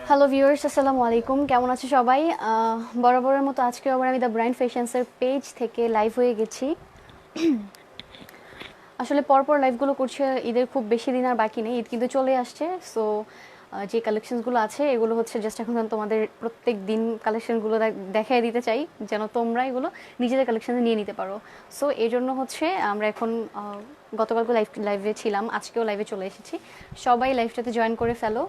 Hello viewers, আসসালামু আলাইকুম। কেমন আছে সবাই? বরাবরের মতো আজকে আবার আমি দ্য ব্রাইন্ড ফ্যাশনসের পেজ থেকে লাইভ হয়ে গেছি। আসলে পরপর লাইভগুলো করছে, ঈদের খুব বেশি দিন আর বাকি নেই, ঈদ কিন্তু চলে আসছে। সো যে কালেকশনসগুলো আছে এগুলো হচ্ছে জাস্ট এখন তোমাদের প্রত্যেক দিন কালেকশনগুলো দেখাই দিতে চাই, যেন তোমরা এগুলো নিজেদের কালেকশনে নিয়ে নিতে পারো। সো এই জন্য হচ্ছে আমরা এখন গতকালকে লাইভে ছিলাম, আজকেও লাইভে চলে এসেছি। সবাই লাইভটাতে জয়েন করে ফেলো।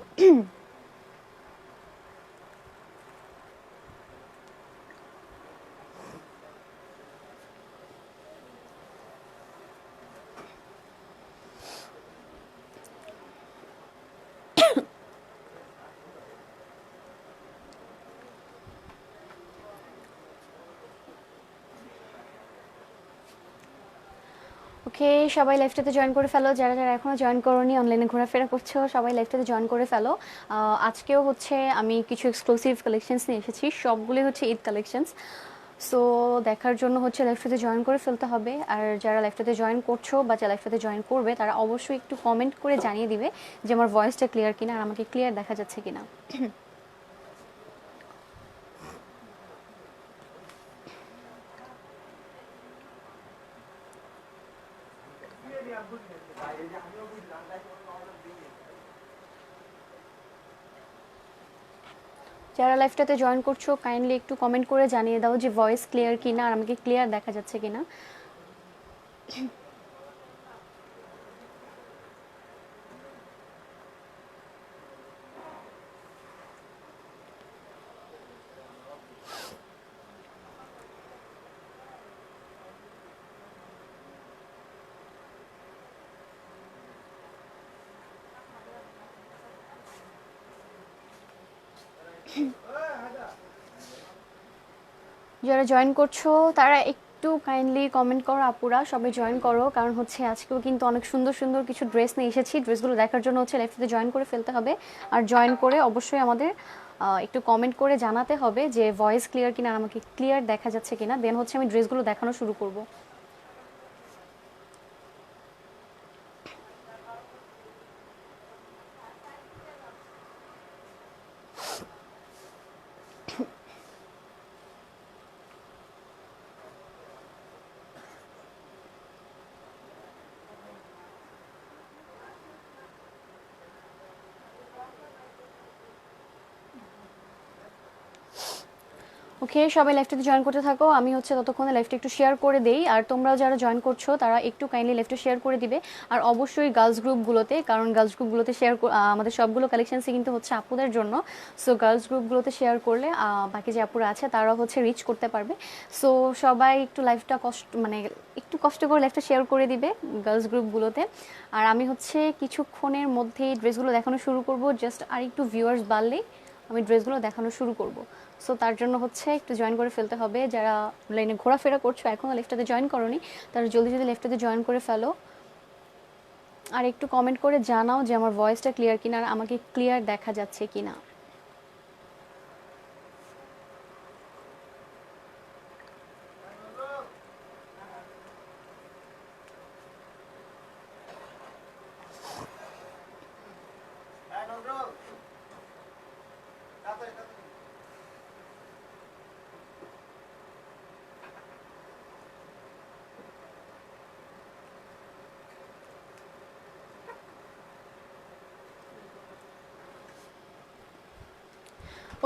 ওকে, সবাই লাইভটাতে জয়েন করে ফেলো। যারা যারা এখনও জয়েন করোনি, অনলাইনে ঘোরাফেরা করছো, সবাই লাইভটাতে জয়েন করে ফেলো। আজকেও হচ্ছে আমি কিছু এক্সক্লুসিভ কালেকশনস নিয়ে এসেছি, সবগুলোই হচ্ছে ঈদ কালেকশনস। সো দেখার জন্য হচ্ছে লাইভটাতে জয়েন করে ফেলতে হবে। আর যারা লাইভটাতে জয়েন করছো বা যারা লাইভটাতে জয়েন করবে, তারা অবশ্যই একটু কমেন্ট করে জানিয়ে দিবে যে আমার ভয়েসটা ক্লিয়ার কিনা আর আমাকে ক্লিয়ার দেখা যাচ্ছে কিনা। যারা লাইভটাতে জয়েন করছো, কাইন্ডলি একটু কমেন্ট করে জানিয়ে দাও যে ভয়েস ক্লিয়ার কিনা আর আমাকে ক্লিয়ার দেখা যাচ্ছে কিনা। যারা জয়েন করছো তারা একটু কাইন্ডলি কমেন্ট করো, আপুরা সবাই জয়েন করো, কারণ হচ্ছে আজকেও কিন্তু অনেক সুন্দর সুন্দর কিছু ড্রেস নিয়ে এসেছি। ড্রেসগুলো দেখার জন্য হচ্ছে লাইভটাতে জয়েন করে ফেলতে হবে। আর জয়েন করে অবশ্যই আমাদের একটু কমেন্ট করে জানাতে হবে যে ভয়েস ক্লিয়ার কিনা আর আমাকে ক্লিয়ার দেখা যাচ্ছে কিনা, দেন হচ্ছে আমি ড্রেসগুলো দেখানো শুরু করব। ওকে, সবাই লাইভটাতে জয়েন করতে থাকো, আমি হচ্ছে ততক্ষণে লাইভটা একটু শেয়ার করে দেই। আর তোমরাও যারা জয়েন করছো তারা একটু কাইন্ডলি লাইভটা শেয়ার করে দিবে। আর অবশ্যই গার্লস গ্রুপগুলোতে, কারণ গার্লস গ্রুপগুলোতে শেয়ার আমাদের সবগুলো কালেকশনসই কিন্তু হচ্ছে আপুদের জন্য। সো গার্লস গ্রুপগুলোতে শেয়ার করলে বাকি যে আপুরা আছে তারা হচ্ছে রিচ করতে পারবে। সো সবাই একটু লাইভটা একটু কষ্ট করে লাইভটা শেয়ার করে দিবে গার্লস গ্রুপগুলোতে। আর আমি হচ্ছে কিছুক্ষণের মধ্যেই ড্রেসগুলো দেখানো শুরু করব, জাস্ট আর একটু ভিউয়ার্স বাড়লেই আমি ড্রেসগুলো দেখানো শুরু করব। সো তার জন্য হচ্ছে একটু জয়েন করে ফেলতে হবে। যারা লাইনে ঘোরাফেরা করছো এখনও লেফটাতে জয়েন করোনি, তারা জলদি জলদি লেফটাতে জয়েন করে ফেলো। আর একটু কমেন্ট করে জানাও যে আমার ভয়েসটা ক্লিয়ার কিনা আর আমাকে ক্লিয়ার দেখা যাচ্ছে কিনা।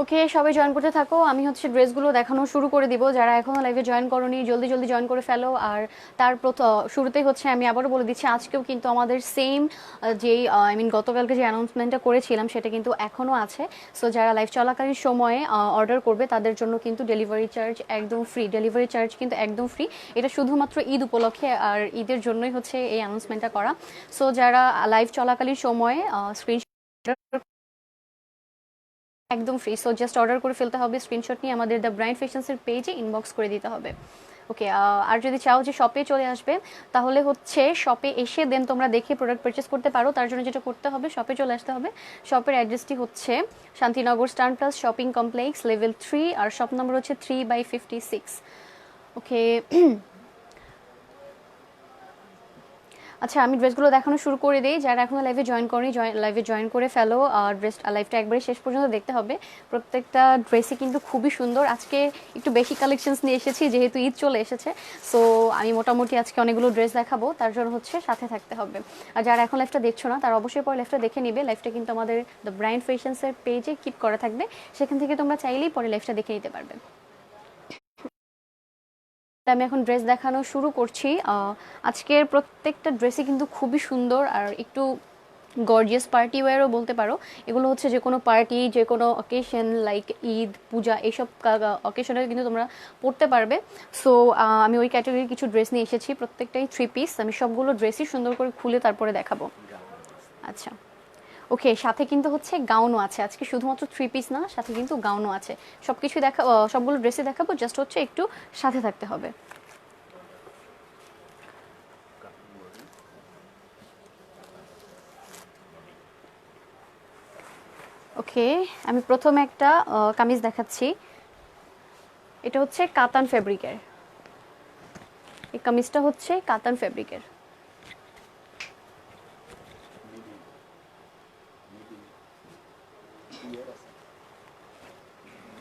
ওকে, সবাই জয়েন করতে থাকো, আমি হচ্ছে ড্রেসগুলো দেখানো শুরু করে দিব। যারা এখনও লাইভে জয়েন করোনি জলদি জলদি জয়েন করে ফেলো। আর তার শুরুতেই হচ্ছে আমি আবারও বলে দিচ্ছি, আজকেও কিন্তু আমাদের সেম যেই গতকালকে যে অ্যানাউন্সমেন্টটা করেছিলাম সেটা কিন্তু এখনও আছে। সো যারা লাইভ চলাকালীন সময়ে অর্ডার করবে তাদের জন্য কিন্তু ডেলিভারি চার্জ একদম ফ্রি। ডেলিভারি চার্জ কিন্তু একদম ফ্রি, এটা শুধুমাত্র ঈদ উপলক্ষে আর ঈদের জন্যই হচ্ছে এই অ্যানাউন্সমেন্টটা করা। সো যারা লাইভ চলাকালীন সময়ে স্ক্রিনশট একদম ফ্রি, সো জাস্ট অর্ডার করে ফেলতে হবে, স্ক্রিনশট নিয়ে আমাদের দ্য ব্রাইন্ড ফ্যাশনসের পেজে ইনবক্স করে দিতে হবে। ওকে, আর যদি চাও যে শপে চলে আসবে, তাহলে হচ্ছে শপে এসে দেন তোমরা দেখে প্রোডাক্ট পারচেস করতে পারো। তার জন্য যেটা করতে হবে, শপে চলে আসতে হবে। শপের অ্যাড্রেসটি হচ্ছে Shantinagar star plus shopping complex level 3, আর শপ নম্বর হচ্ছে 3/56। ওকে, আচ্ছা, আমি ড্রেসগুলো দেখানো শুরু করে দিই। যারা এখনো লাইভে জয়েন করেনি, লাইভে জয়েন করে ফেলো। ড্রেস লাইভটা একবারে শেষ পর্যন্ত দেখতে হবে। প্রত্যেকটা ড্রেসই কিন্তু খুবই সুন্দর। আজকে একটু বেশি কালেকশনস নিয়ে এসেছি, যেহেতু ঈদ চলে এসেছে। সো আমি মোটামুটি আজকে অনেকগুলো ড্রেস দেখাবো, তার জন্য হচ্ছে সাথে থাকতে হবে। আর যারা এখন লাইভটা দেখছো না, তারা অবশ্যই পরে লাইভটা দেখে নিবে। লাইভটা কিন্তু আমাদের দ্য ব্রাইন্ড ফ্যাশনসের পেজে কিপ করা থাকবে, সেখান থেকে তোমরা চাইলেই পরে লাইভটা দেখে নিতে পারবে। আমি এখন ড্রেস দেখানো শুরু করছি। আজকের প্রত্যেকটা ড্রেসই কিন্তু খুবই সুন্দর আর একটু গর্জিয়াস পার্টি ওয়্যারও বলতে পারো। এগুলো হচ্ছে যে কোনো পার্টি, যে কোনো অকেশন লাইক ঈদ, পূজা, এইসব অকেশনে কিন্তু তোমরা পরতে পারবে। সো আমি ওই ক্যাটাগরির কিছু ড্রেস নিয়ে এসেছি, প্রত্যেকটাই 3 পিস। আমি সবগুলো ড্রেসই সুন্দর করে খুলে তারপরে দেখাবো। আচ্ছা, ওকে, সাথে কিন্তু হচ্ছে গাউনও আছে। আজকে শুধুমাত্র 3 পিস না, সাথে কিন্তু গাউনও আছে। সব কিছুই সবগুলো ড্রেসই দেখাবো, জাস্ট হচ্ছে একটু সাথে থাকতে হবে। ওকে, আমি প্রথমে একটা কামিজ দেখাচ্ছি। এটা হচ্ছে কাতান ফেব্রিকের। এই কামিজটা হচ্ছে কাতান ফেব্রিকের।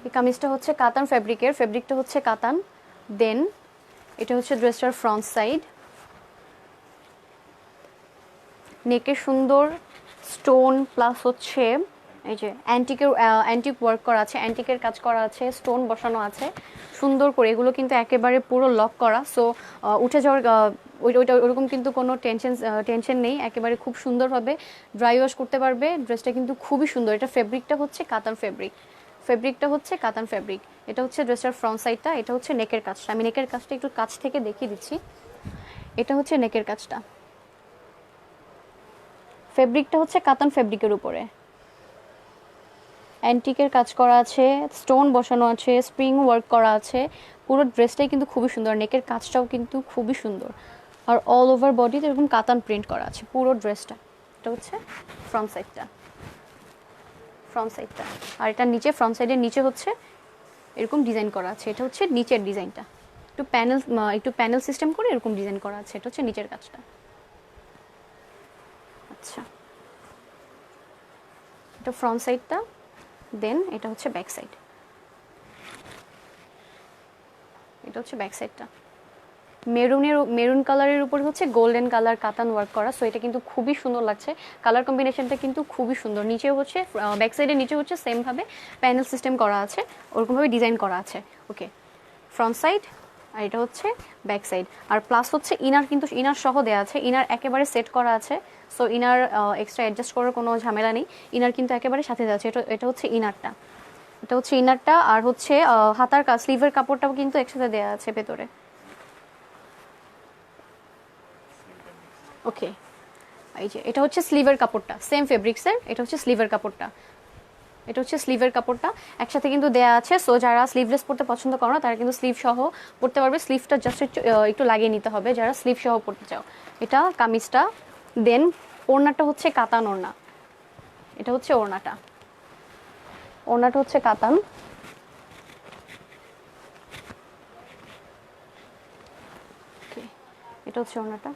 এই কামিজটা হচ্ছে কাতান ফেব্রিকের, ফেব্রিকটা হচ্ছে কাতান। দেন এটা হচ্ছে ড্রেসটার ফ্রন্ট সাইড। নেকে সুন্দর স্টোন প্লাস হচ্ছে এই যে অ্যান্টিক ওয়ার্ক করা আছে, অ্যান্টিকের কাজ করা আছে, স্টোন বসানো আছে সুন্দর করে। এগুলো কিন্তু একেবারে পুরো লক করা, সো উঠে যাওয়ার ওইটা ওরকম কিন্তু কোনো টেনশন নেই। একেবারে খুব সুন্দরভাবে ড্রাই ওয়াশ করতে পারবে। ড্রেসটা কিন্তু খুবই সুন্দর। এটা ফেব্রিকটা হচ্ছে কাতান ফেব্রিক, ফেব্রিকটা হচ্ছে কাতান ফেব্রিক। এটা হচ্ছে ড্রেসটার ফ্রন্ট সাইডটা। এটা হচ্ছে নেকের কাজটা। আমি নেকের কাজটা একটু কাছ থেকে দেখিয়ে দিচ্ছি। এটা হচ্ছে নেকের কাজটা। ফেব্রিকটা হচ্ছে কাতান ফেব্রিকের উপরে অ্যান্টিকের কাজ করা আছে, স্টোন বসানো আছে, স্প্রিং ওয়ার্ক করা আছে। পুরো ড্রেসটাই কিন্তু খুবই সুন্দর। নেকের কাজটাও কিন্তু খুবই সুন্দর। আর অল ওভার বডিতে এরকম কাতান প্রিন্ট করা আছে পুরো ড্রেসটা। এটা হচ্ছে ফ্রন্ট সাইডটা, ফ্রন্ট সাইডটা। আর এটা নিচে, ফ্রন্ট সাইডের নিচে হচ্ছে এরকম ডিজাইন করা আছে। এটা হচ্ছে নিচের ডিজাইনটা, একটু প্যানেল সিস্টেম করে এরকম ডিজাইন করা আছে। এটা হচ্ছে নিচের কাজটা। আচ্ছা, এটা ফ্রন্ট সাইডটা। দেন এটা হচ্ছে ব্যাক সাইড। এটা হচ্ছে ব্যাক সাইডটা। মেরুন কালারের উপর হচ্ছে গোল্ডেন কালার কাতান ওয়ার্ক করা, সো এটা কিন্তু খুবই সুন্দর লাগছে। কালার কম্বিনেশনটা কিন্তু খুবই সুন্দর। নিচে হচ্ছে ব্যাক সাইডের নিচে হচ্ছে সেমভাবে প্যানেল সিস্টেম করা আছে, ওরকমভাবে ডিজাইন করা আছে। ওকে, ফ্রন্ট সাইড আর এটা হচ্ছে ব্যাক সাইড। আর প্লাস হচ্ছে ইনার কিন্তু ইনার সহ দেওয়া আছে। ইনার একেবারে সেট করা আছে, সো ইনার এক্সট্রা অ্যাডজাস্ট করার কোনো ঝামেলা নেই। ইনার কিন্তু একেবারে সাথে দেওয়া আছে। এটা হচ্ছে ইনারটা, এটা হচ্ছে ইনারটা। আর হচ্ছে হাতার স্লিভের কাপড়টাও কিন্তু একসাথে দেওয়া আছে ভেতরে। ওকে, এই যে এটা হচ্ছে স্লিভের কাপড়টা, সেম ফেব্রিক্সের। এটা হচ্ছে স্লিভের কাপড়টা, এটা হচ্ছে স্লিভের কাপড়টা একসাথে কিন্তু দেয়া আছে। সো যারা স্লিভলেস পড়তে পছন্দ করো না, তারা কিন্তু স্লিভ সহ পড়তে পারবে। স্লিভটা জাস্ট একটু লাগিয়ে নিতে হবে যারা স্লিভ সহ পড়তে চাও। এটা কামিজটা। দেন ওড়নাটা হচ্ছে কাতান ওড়না। এটা হচ্ছে ওড়নাটা, ওড়নাটা হচ্ছে কাতান। এটা হচ্ছে ওড়নাটা।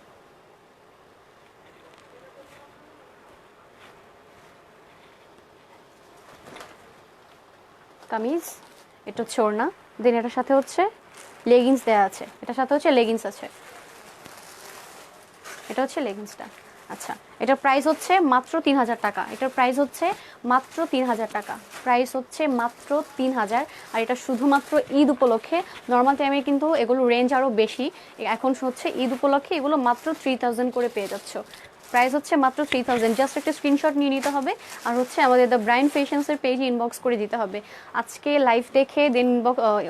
কামিজ, এটা হচ্ছে ওড়না। দেন এটার সাথে হচ্ছে লেগিংস দেওয়া আছে, এটার সাথে হচ্ছে লেগিংস আছে। এটা হচ্ছে লেগিংসটা। আচ্ছা, এটার প্রাইস হচ্ছে মাত্র 3000 টাকা। এটার প্রাইস হচ্ছে মাত্র 3000 টাকা। প্রাইস হচ্ছে মাত্র 3000। আর এটা শুধুমাত্র ঈদ উপলক্ষে। নর্মাল টাইমে কিন্তু এগুলো রেঞ্জ আরও বেশি। এখন হচ্ছে ঈদ উপলক্ষে এগুলো মাত্র 3000 করে পেয়ে যাচ্ছ। প্রাইস হচ্ছে মাত্র 3000। জাস্ট একটা স্ক্রিনশট নিয়ে নিতে হবে, আর হচ্ছে আমাদের দ্য ব্রাইন্ড ফ্যাশনসের পেজে ইনবক্স করে দিতে হবে। আজকে লাইভ দেখে দেন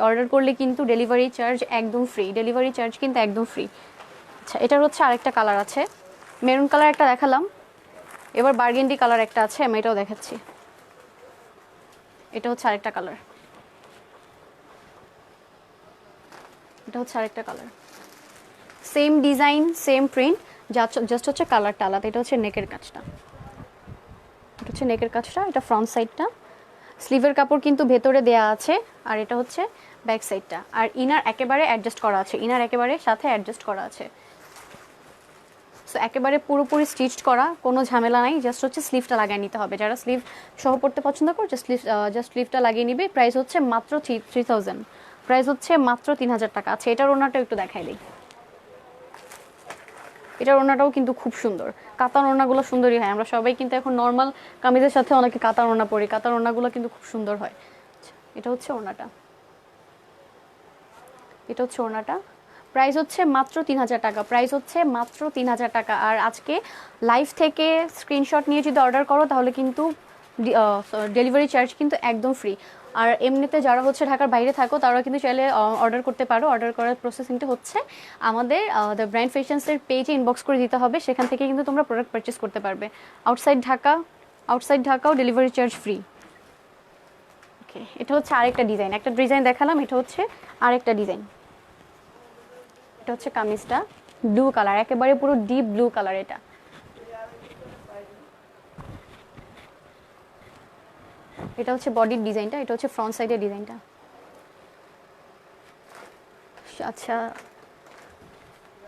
অর্ডার করলে কিন্তু ডেলিভারি চার্জ একদম ফ্রি। ডেলিভারি চার্জ কিন্তু একদম ফ্রি। আচ্ছা, এটার হচ্ছে আরেকটা কালার আছে। মেরুন কালার একটা দেখালাম, এবার বার্গেন্ডি কালার একটা আছে, আমি এটাও দেখাচ্ছি। এটা হচ্ছে আরেকটা কালার, এটা হচ্ছে আরেকটা colour. Same design, same print, just হচ্ছে কালারটা আলাদা। এটা হচ্ছে নেকের কাজটা, এটা হচ্ছে নেকের কাজটা। এটা ফ্রন্ট সাইডটা। স্লিভের কাপড় কিন্তু ভেতরে দেয়া আছে, আর এটা হচ্ছে ব্যাক সাইডটা। আর ইনার একেবারে অ্যাডজাস্ট করা আছে, ইনার একেবারে সাথে অ্যাডজাস্ট করা আছে। সো একেবারে পুরোপুরি স্টিচড করা, কোনো ঝামেলা নাই, জাস্ট হচ্ছে স্লিভটা লাগিয়ে নিতে হবে। যারা স্লিভ সহ পড়তে পছন্দ করো জাস্ট স্লিভটা লাগিয়ে নিবে। প্রাইস হচ্ছে মাত্র 3000, প্রাইস হচ্ছে মাত্র 3000 টাকা। আচ্ছা, এটার ওড়নাটা একটু দেখাই দিই। এটার ওড়নাটাও কিন্তু খুব সুন্দর, কাতার ওড়নাগুলো সুন্দরই হয়। আমরা সবাই কিন্তু এখন নর্মাল কামিজের সাথে অনেকে কাতার ওড়না পরি, কাতার ওড়নাগুলো কিন্তু খুব সুন্দর হয়। আচ্ছা, এটা হচ্ছে ওড়নাটা, এটা হচ্ছে ওড়নাটা। প্রাইস হচ্ছে মাত্র 3000 টাকা, প্রাইস হচ্ছে মাত্র 3000 টাকা। আর আজকে লাইভ থেকে স্ক্রিনশট নিয়ে যদি অর্ডার করো তাহলে কিন্তু ডেলিভারি চার্জ কিন্তু একদম ফ্রি। আর এমনিতে যারা হচ্ছে ঢাকার বাইরে থাকো তারা কিন্তু চাইলে অর্ডার করতে পারো। অর্ডার করার প্রসেসিংটা হচ্ছে আমাদের দ্য ব্র্যান্ড ফ্যাশনসের পেজে ইনবক্স করে দিতে হবে, সেখান থেকে কিন্তু তোমরা প্রোডাক্ট পারচেস করতে পারবে। আউটসাইড ঢাকাও ডেলিভারি চার্জ ফ্রি। ওকে, এটা হচ্ছে আরেকটা ডিজাইন, একটা ডিজাইন দেখালাম, এটা হচ্ছে আরেকটা ডিজাইন। এটা হচ্ছে কামিজটা, ব্লু কালার, একেবারে পুরো ডিপ ব্লু কালার। এটা হচ্ছে বডির ডিজাইনটা, এটা হচ্ছে ফ্রন্ট সাইডের ডিজাইনটা। আচ্ছা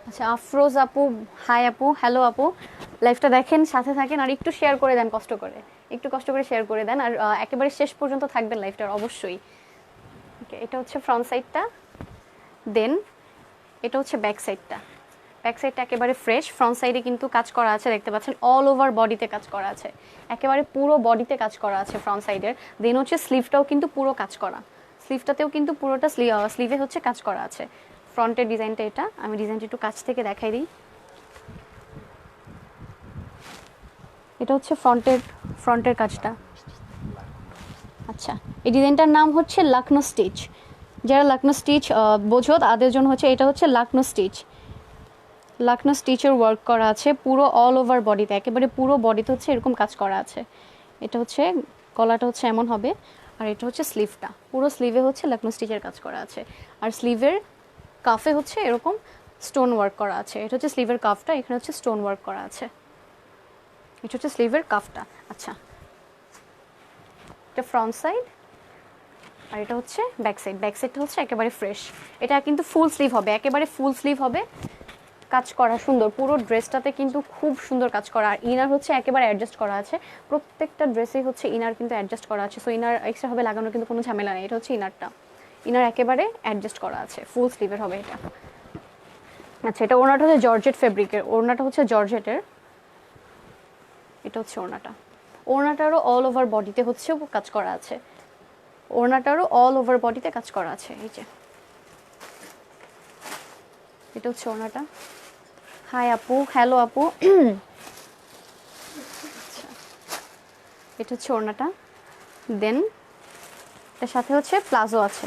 আচ্ছা, আফরোজ আপু, হাই আপু, হ্যালো আপু, লাইভটা দেখেন, সাথে থাকেন, আর একটু শেয়ার করে দেন, কষ্ট করে একটু কষ্ট করে শেয়ার করে দেন, আর একেবারে শেষ পর্যন্ত থাকবেন লাইভটার অবশ্যই। ওকে, এটা হচ্ছে ফ্রন্ট সাইডটা, দেন এটা হচ্ছে ব্যাক সাইডটা। ব্যাক সাইডটা একেবারে ফ্রেশ, ফ্রন্ট সাইডে কিন্তু কাজ করা আছে, দেখতে পাচ্ছেন অল ওভার বডিতে কাজ করা আছে, একেবারে পুরো বডিতে কাজ করা আছে ফ্রন্ট সাইডের। দেন হচ্ছে স্লিভটাও কিন্তু পুরো কাজ করা, স্লিভটাতেও কিন্তু পুরোটা স্লিভে হচ্ছে কাজ করা আছে। ফ্রন্টের ডিজাইনটা এটা, আমি ডিজাইনটা একটু কাছ থেকে দেখাই দিই। এটা হচ্ছে ফ্রন্টের কাজটা। আচ্ছা, এই ডিজাইনটার নাম হচ্ছে লাকনো স্টিচ। যারা লাকনো স্টিচ বোঝো তাদের জন্য হচ্ছে এটা হচ্ছে লাকনো স্টিচ। লাকনো স্টিচের ওয়ার্ক করা আছে পুরো অল ওভার বডিতে, একেবারে পুরো বডিতে হচ্ছে এরকম কাজ করা আছে। এটা হচ্ছে গলাটা হচ্ছে এমন হবে, আর এটা হচ্ছে স্লিভটা, পুরো স্লিভে হচ্ছে লাকনো স্টিচের কাজ করা আছে। আর স্লিভের কাফে হচ্ছে এরকম স্টোন ওয়ার্ক করা আছে। এটা হচ্ছে স্লিভের কাফটা, এখানে হচ্ছে স্টোন ওয়ার্ক করা আছে। এটা হচ্ছে স্লিভের কাফটা। আচ্ছা, এটা ফ্রন্ট সাইড, আর এটা হচ্ছে ব্যাক সাইড। ব্যাক সাইডটা হচ্ছে একেবারে ফ্রেশ, এটা কিন্তু ফুল স্লিভ হবে, একেবারে ফুল স্লিভ হবে, কাজ করা সুন্দর, পুরো ড্রেসটাতে কিন্তু খুব সুন্দর কাজ করা। আর ইনার হচ্ছে একেবারে অ্যাডজাস্ট করা আছে, প্রত্যেকটা ড্রেসেই হচ্ছে ইনার কিন্তু অ্যাডজাস্ট করা আছে। সো ইনার এক্সট্রা হবে লাগানোর কিন্তু কোনো ঝামেলা নেই। এটা হচ্ছে ইনারটা, ইনার একেবারে অ্যাডজাস্ট করা আছে, ফুল স্লিভের হবে এটা। আচ্ছা, এটা ওড়নাটা হচ্ছে জর্জেট ফেব্রিকের, ওড়নাটা হচ্ছে জর্জেটের। এটা হচ্ছে ওড়নাটা, ওড়নাটারও অল ওভার বডিতে হচ্ছে কাজ করা আছে, ওড়নাটারও অল ওভার বডিতে কাজ করা আছে। এই যে এটা হচ্ছে ওড়নাটা। হাই আপু, হ্যালো আপু। আচ্ছা, এটা হচ্ছে ওড়নাটা, দেন এটার সাথে হচ্ছে প্লাজো আছে।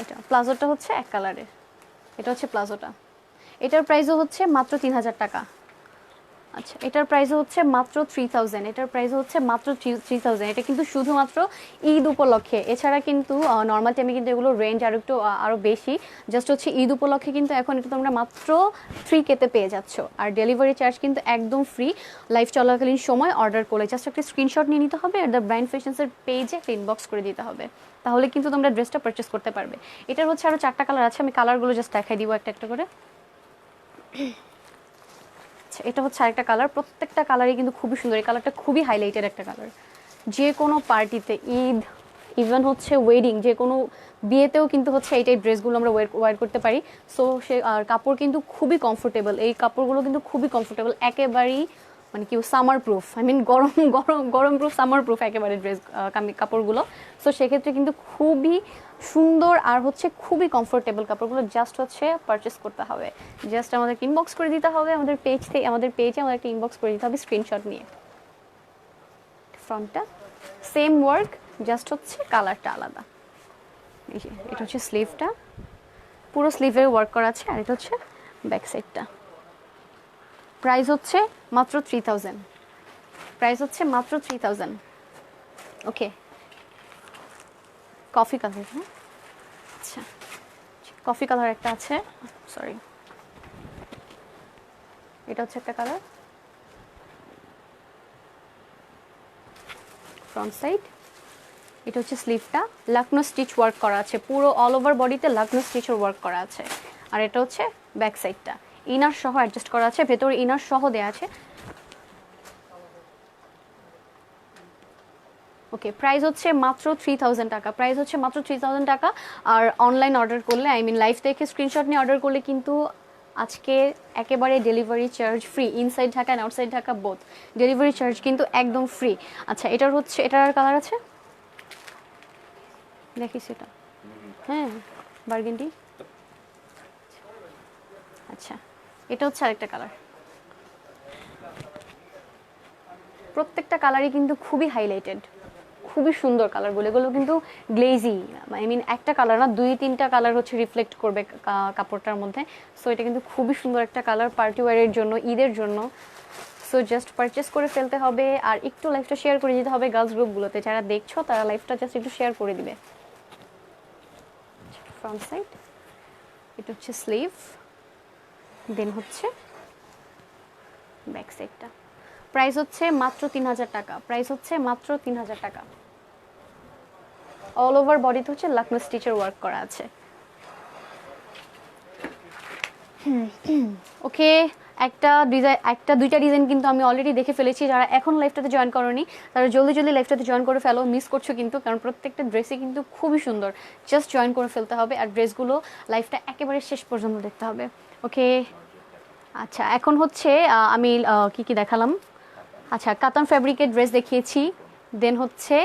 এটা প্লাজোটা হচ্ছে এক কালারের, এটা হচ্ছে প্লাজোটা। এটার প্রাইসও হচ্ছে মাত্র 3000 টাকা। আচ্ছা, এটার প্রাইসও হচ্ছে মাত্র 3000, এটার প্রাইসও হচ্ছে মাত্র 3000। এটা কিন্তু শুধুমাত্র ঈদ উপলক্ষে, এছাড়া কিন্তু নর্মাল টাইমে কিন্তু এগুলো রেঞ্জ আরও বেশি। জাস্ট হচ্ছে ঈদ উপলক্ষে কিন্তু এখন এটা তোমরা মাত্র 3K-তে পেয়ে যাচ্ছ। আর ডেলিভারি চার্জ কিন্তু একদম ফ্রি। লাইভ চলাকালীন সময় অর্ডার করলে জাস্ট একটা স্ক্রিনশট নিয়ে নিতে হবে, আর দ্য ব্র্যান্ড ফ্যাশনসের পেজে একটা ইনবক্স করে দিতে হবে, তাহলে কিন্তু তোমরা ড্রেসটা পারচেস করতে পারবে। এটার হচ্ছে আরও 4টা কালার আছে, আমি কালারগুলো জাস্ট দেখাই দিব একটা একটা করে। এটা হচ্ছে আরেকটা কালার, প্রত্যেকটা কালারই কিন্তু খুবই সুন্দর। এই কালারটা খুবই হাইলাইটেড একটা কালার, যে কোনো পার্টিতে, ঈদ, ইভেন হচ্ছে ওয়েডিং, যে কোনো বিয়েতেও কিন্তু হচ্ছে এই টাইপ ড্রেসগুলো আমরা ওয়ার করতে পারি। সো সে আর কাপড় কিন্তু খুবই কমফোর্টেবল, এই কাপড়গুলো কিন্তু খুবই কমফোর্টেবল, একেবারেই মানে কি সামার প্রুফ, আই মিন গরম গরম গরম প্রুফ, সামার প্রুফ একেবারে ড্রেস কাপড়গুলো। সো সেক্ষেত্রে কিন্তু খুবই সুন্দর আর হচ্ছে খুবই কমফোর্টেবল কাপড়গুলো। জাস্ট হচ্ছে পারচেস করতে হবে, জাস্ট আমাদের ইনবক্স করে দিতে হবে, আমাদের পেজে আমাদের একটা ইনবক্স করে দিতে হবে স্ক্রিনশট নিয়ে। ফ্রন্টটা সেম ওয়ার্ক, জাস্ট হচ্ছে কালারটা আলাদা। এই যে এটা হচ্ছে স্লিভটা, পুরো স্লিভের ওয়ার্ক করা আছে, আর এটা হচ্ছে ব্যাক সাইডটা। প্রাইস হচ্ছে মাত্র 3000, প্রাইস হচ্ছে মাত্র 3000। ওকে, কফি কালার, হ্যাঁ আচ্ছা, কফি কালার একটা আছে, সরি, এটা হচ্ছে একটা কালার। ফ্রন্ট সাইড, এটা হচ্ছে স্লিভটা, লাকনো স্টিচ ওয়ার্ক করা আছে, পুরো অল ওভার বডিতে লাকনো স্টিচের ওয়ার্ক করা আছে। আর এটা হচ্ছে ব্যাক সাইডটা, ইনার সহ অ্যাডজাস্ট করা আছে, ভেতরে ইনার সহ দেওয়া আছে। ওকে, প্রাইস হচ্ছে মাত্র 3000 টাকা, প্রাইস হচ্ছে মাত্র 3000 টাকা। আর অনলাইন অর্ডার করলে, আই মিন লাইভ দেখে স্ক্রিনশট নিয়ে অর্ডার করলে কিন্তু আজকে একেবারে delivery charge free, inside Dhaka and outside Dhaka both, delivery charge কিন্তু একদম ফ্রি। আচ্ছা, এটার হচ্ছে, এটার কালার আছে দেখিস এটা, হ্যাঁ বার্গেন্ডি। আচ্ছা, এটা হচ্ছে আরেকটা কালার। প্রত্যেকটা কালারই কিন্তু খুবই হাইলাইটেড, খুবই সুন্দর কালারগুলো, এগুলো কিন্তু গ্লেজি, আই মিন একটা কালার না, 2-3টা কালার হচ্ছে রিফ্লেক্ট করবে কাপড়টার মধ্যে। সো এটা কিন্তু খুবই সুন্দর একটা কালার পার্টি ওয়ারের জন্য, ঈদের জন্য। সো জাস্ট পারচেস করে ফেলতে হবে, আর একটু লাইফটা শেয়ার করে দিতে হবে গার্লস গ্রুপগুলোতে, যারা দেখছো তারা লাইফটা জাস্ট একটু শেয়ার করে দিবে। ফ্রন্ট সাইড, এটা হচ্ছে স্লিভ, দেন হচ্ছে ব্যাক সাইডটা। প্রাইস হচ্ছে মাত্র 3000 টাকা, প্রাইস হচ্ছে মাত্র 3000 টাকা। অল ওভার বডিতে হচ্ছে লাকনো স্টিচের ওয়ার্ক করা আছে। ওকে, একটা দুইটা ডিজাইন কিন্তু আমি অলরেডি দেখে ফেলেছি। যারা এখন লাইফটাতে জয়েন করোনি তারা জলদি জলদি লাইফটাতে জয়েন করে ফেলো, মিস করছো কিন্তু, কারণ প্রত্যেকটা ড্রেসই কিন্তু খুবই সুন্দর। জাস্ট জয়েন করে ফেলতে হবে, আর ড্রেসগুলো লাইফটা একেবারে শেষ পর্যন্ত দেখতে হবে। ওকে, আচ্ছা এখন হচ্ছে আমি কি কি দেখালাম, আচ্ছা কাতান ফ্যাব্রিকের ড্রেস দেখিয়েছি, দেন হচ্ছে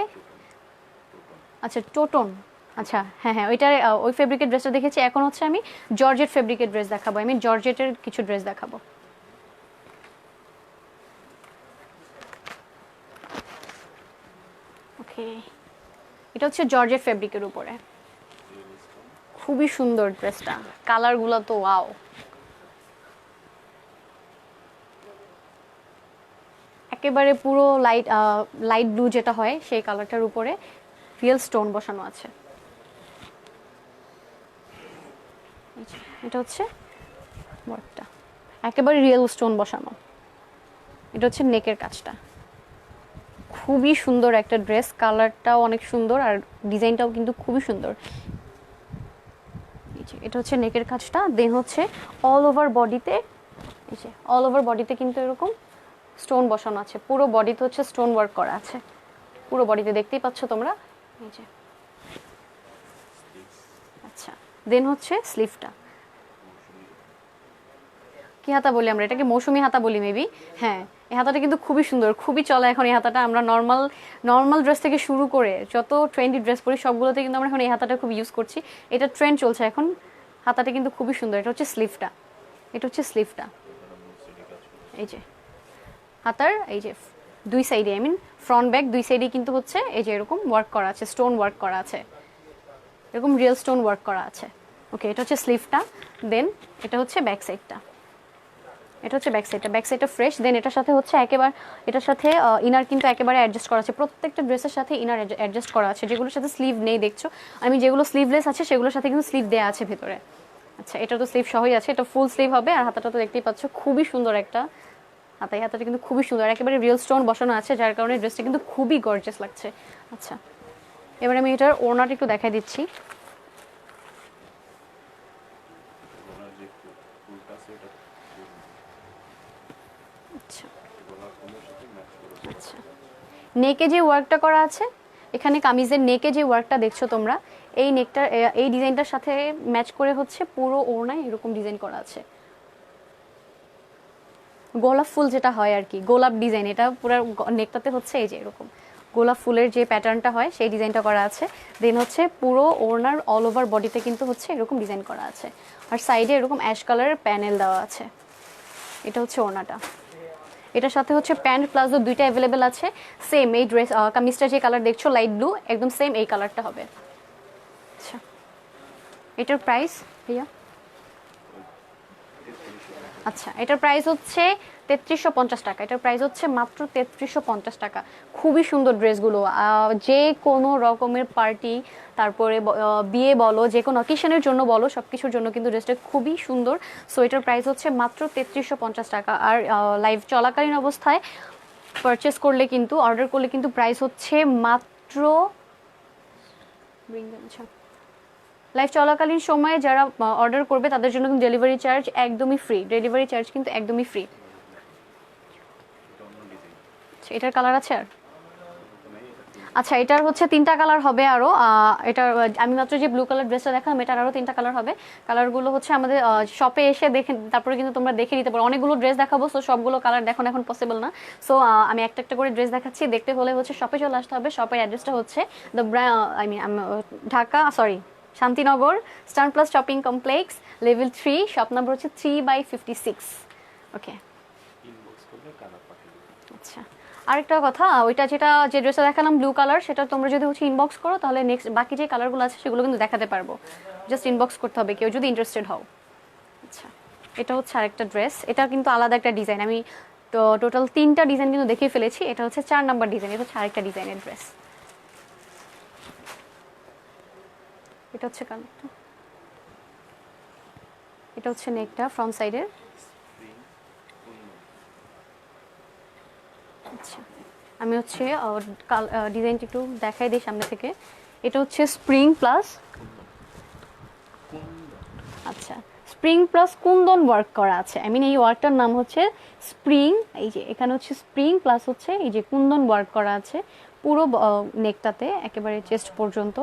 আচ্ছা টোটন, আচ্ছা হ্যাঁ হ্যাঁ ওইটার ওই ফেব্রিকের ড্রেসটা দেখেছি। এখন হচ্ছে আমি জর্জেট ফেব্রিকের ড্রেস দেখাবো, আমি জর্জেটের কিছু ড্রেস দেখাবো। ওকে, এটা হচ্ছে জর্জেট ফেব্রিকের উপরে, খুবই সুন্দর ড্রেসটা, কালারগুলো তো ওয়াও। একেবারে পুরো লাইট ব্লু যেটা হয় সেই কালারটার উপরে রিয়েল স্টোন বসানো আছে। এটা হচ্ছে ওয়ার্কটা, একেবারে রিয়েল স্টোন বসানো। এটা হচ্ছে নেকের কাজটা, খুবই সুন্দর একটা ড্রেস, কালারটাও অনেক সুন্দর আর ডিজাইনটাও কিন্তু খুবই সুন্দর। এটা হচ্ছে নেকের কাজটা, দেন হচ্ছে অল ওভার বডিতে, এই যে অল ওভার বডিতে কিন্তু এরকম স্টোন বসানো আছে, পুরো বডিতে হচ্ছে স্টোন ওয়ার্ক করা আছে, পুরো বডিতে দেখতেই পাচ্ছ তোমরা, এই যে। আচ্ছা, দেন হচ্ছে স্লিভটা, কি হাতা বলি আমরা এটাকে, মৌসুমী হাতা বলি মেবি, হ্যাঁ এই হাতাটা কিন্তু খুবই সুন্দর, খুবই চলে এখন এই হাতাটা। আমরা নর্মাল ড্রেস থেকে শুরু করে যত ট্রেন্ডি ড্রেস পরি সবগুলোতে কিন্তু আমরা এখন এই হাতাটা খুব ইউজ করছি, এটা ট্রেন্ড চলছে এখন। হাতাটা কিন্তু খুবই সুন্দর। এটা হচ্ছে স্লিভটা, এটা হচ্ছে স্লিভটা, এই যে হাতার এই যে দুই সাইডে, আই মিন ফ্রন্ট ব্যাক দুই সাইডে কিন্তু হচ্ছে এই যে এরকম ওয়ার্ক করা আছে, স্টোন ওয়ার্ক করা আছে, এরকম রিয়েল স্টোন ওয়ার্ক করা আছে। ওকে, এটা হচ্ছে স্লিভটা, দেন এটা হচ্ছে ব্যাক সাইডটা, এটা হচ্ছে ব্যাক সাইডটা ফ্রেশ। দেন এটার সাথে হচ্ছে এটার সাথে ইনার কিন্তু একেবারে অ্যাডজাস্ট করা আছে, প্রত্যেকটা ড্রেসের সাথে ইনার অ্যাডজাস্ট করা আছে। যেগুলোর সাথে স্লিভ নেই দেখছো, আমি যেগুলো স্লিভলেস আছে সেগুলোর সাথে কিন্তু স্লিভ দেওয়া আছে ভেতরে। আচ্ছা, এটা তো স্লিভ সহই আছে, এটা ফুল স্লিভ হবে। আর হাতাটা তো দেখতেই পাচ্ছ, খুবই সুন্দর একটা হাতা, এই হাতাটা কিন্তু খুবই সুন্দর, একেবারে রিয়েল স্টোন বসানো আছে, যার কারণে ড্রেসটা কিন্তু খুবই গর্জিয়াস লাগছে। আচ্ছা, এবার আমি এটার ওড়নাটা একটু দেখাই দিচ্ছি। আচ্ছা আচ্ছা, নেকে যে ওয়ার্কটা করা আছে, এখানে কামিজের নেকে যে ওয়ার্কটা দেখছো তোমরা, এই নেকটা এই ডিজাইনটার সাথে ম্যাচ করে হচ্ছে পুরো ওড়নায় এরকম ডিজাইন করা আছে, গোলাপ ফুল যেটা হয় আর কি, গোলাপ ডিজাইন, এটা পুরো নেকটাতে হচ্ছে এই যে এরকম গোলাপ ফুলের যে প্যাটার্নটা হয় সেই ডিজাইনটা করা আছে। দেন হচ্ছে পুরো ওড়নার অল ওভার বডিতে কিন্তু হচ্ছে এরকম ডিজাইন করা আছে, আর সাইডে এরকম অ্যাশ কালারের প্যানেল দেওয়া আছে। এটা হচ্ছে ওড়নাটা, এটার সাথে হচ্ছে প্যান্ট প্লাজো দুইটা অ্যাভেলেবেল আছে। সেম এই ড্রেস কামিজটা যে কালার দেখছো লাইট ব্লু, একদম সেম এই কালারটা হবে। আচ্ছা, এটার প্রাইস ভাইয়া, আচ্ছা এটার প্রাইস হচ্ছে 3350 টাকা, এটার প্রাইস হচ্ছে মাত্র 3350 টাকা। খুবই সুন্দর ড্রেসগুলো, যে কোনো রকমের পার্টি, তারপরে বিয়ে বলো, যে কোনো অকেশনের জন্য বলো, সব কিছুর জন্য কিন্তু ড্রেসটা খুবই সুন্দর। সো এটার প্রাইস হচ্ছে মাত্র 3350 টাকা। আর লাইভ চলাকালীন অবস্থায় পারচেস করলে কিন্তু, অর্ডার করলে কিন্তু প্রাইস হচ্ছে মাত্র লাইভ চলাকালীন সময়ে যারা অর্ডার করবে তাদের জন্য কিন্তু ডেলিভারি চার্জ একদমই ফ্রি, ডেলিভারি চার্জ কিন্তু একদমই ফ্রি। এটার কালার আছে আর আচ্ছা, এটার হচ্ছে 3টা কালার হবে আরও। এটার আমি মাত্র যে ব্লু কালার ড্রেসটা দেখালাম এটার আরও 3টা কালার হবে। কালারগুলো হচ্ছে আমাদের শপে এসে দেখে তারপরে কিন্তু তোমরা দেখে নিতে পারো। অনেকগুলো ড্রেস দেখাবো, সো সবগুলো কালার দেখানো এখন পসিবল না। সো আমি একটা একটা করে ড্রেস দেখাচ্ছি। দেখতে হলে হচ্ছে শপে চলে আসতে হবে। শপের অ্যাড্রেসটা হচ্ছে Dhaka Shantinagar star plus shopping complex level 3, shop number হচ্ছে 3/56। ওকে, আচ্ছা আরেকটা কথা, ওইটা যে ড্রেসটা দেখালাম ব্লু কালার, সেটা তোমরা যদি হচ্ছে ইনবক্স করো তাহলে নেক্সট বাকি যে কালারগুলো আছে সেগুলো কিন্তু দেখাতে পারবো। জাস্ট ইনবক্স করতে হবে কেউ যদি ইন্টারেস্টেড হও। আচ্ছা, এটা হচ্ছে আরেকটা ড্রেস, এটা কিন্তু আলাদা একটা ডিজাইন। আমি তো টোটাল 3টা ডিজাইন কিন্তু দেখিয়ে ফেলেছি। এটা হচ্ছে 4 নাম্বার ডিজাইন, এটা হচ্ছে আরেকটা ডিজাইনের ড্রেস। এটা হচ্ছে কালারটা, এটা হচ্ছে নেকটা ফ্রন্ট সাইডের। আচ্ছা, আমি হচ্ছে ডিজাইনটা একটু দেখাই দিই সামনে থেকে। এটা হচ্ছে স্প্রিং প্লাস, আচ্ছা স্প্রিং প্লাস কুন্দন ওয়ার্ক করা আছে। আই মিন এই ওয়ার্কটার নাম হচ্ছে স্প্রিং। এই যে এখানে হচ্ছে স্প্রিং প্লাস হচ্ছে এই যে কুন্দন ওয়ার্ক করা আছে পুরো নেকটাতে, একেবারে চেস্ট পর্যন্ত।